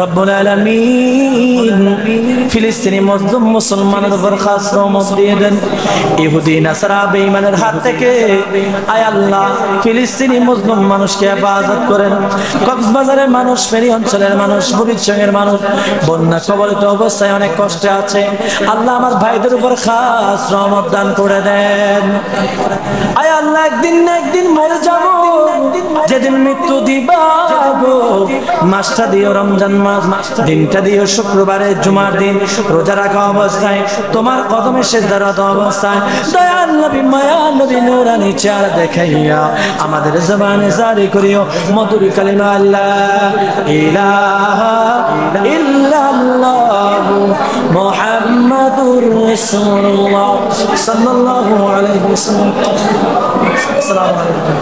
Speaker 1: রব্বুল আলামিন ফিলিস্তিনি মজলুম মুসলমানের উপর খাস রহমত দিয়ে দেন। ইহুদি নাসারা বেঈমানের হাত থেকে আয় আল্লাহ ফিলিস্তিনি মুসলিম মানুষকে হেফাজত করেন। কক্সবাজারের মানুষ, ফেনী অঞ্চলের মানুষ, বুড়িচংয়ের মানুষ বন্যা কবলিত অবস্থায় অনেক কষ্টে আছে আল্লাহ, আমার ভাইদের উপর খাস রহমত দান করে দেন। আয় আল্লাহ, একদিন না একদিন মরে যাব, যেদিন মৃত্যু দিবা গো, মাসটা দিও রমজান মাস, দিনটা দিও শুক্রবারে জুমার দিন, রোজা রাখা অবস্থায়, তোমার কদমে সিজদারত অবস্থায়, দয়াল নবী মায়ার নবী নূরানি চেহারা দেখাইয়া আমাদের জবানে জারি করিও মধুর কালিমা লা ইলাহা ইল্লাল্লাহ মুহাম্মাদুর রাসূলুল্লাহ সাল্লাল্লাহু আলাইহি ওয়াসাল্লাম। আসসালামু আলাইকুম।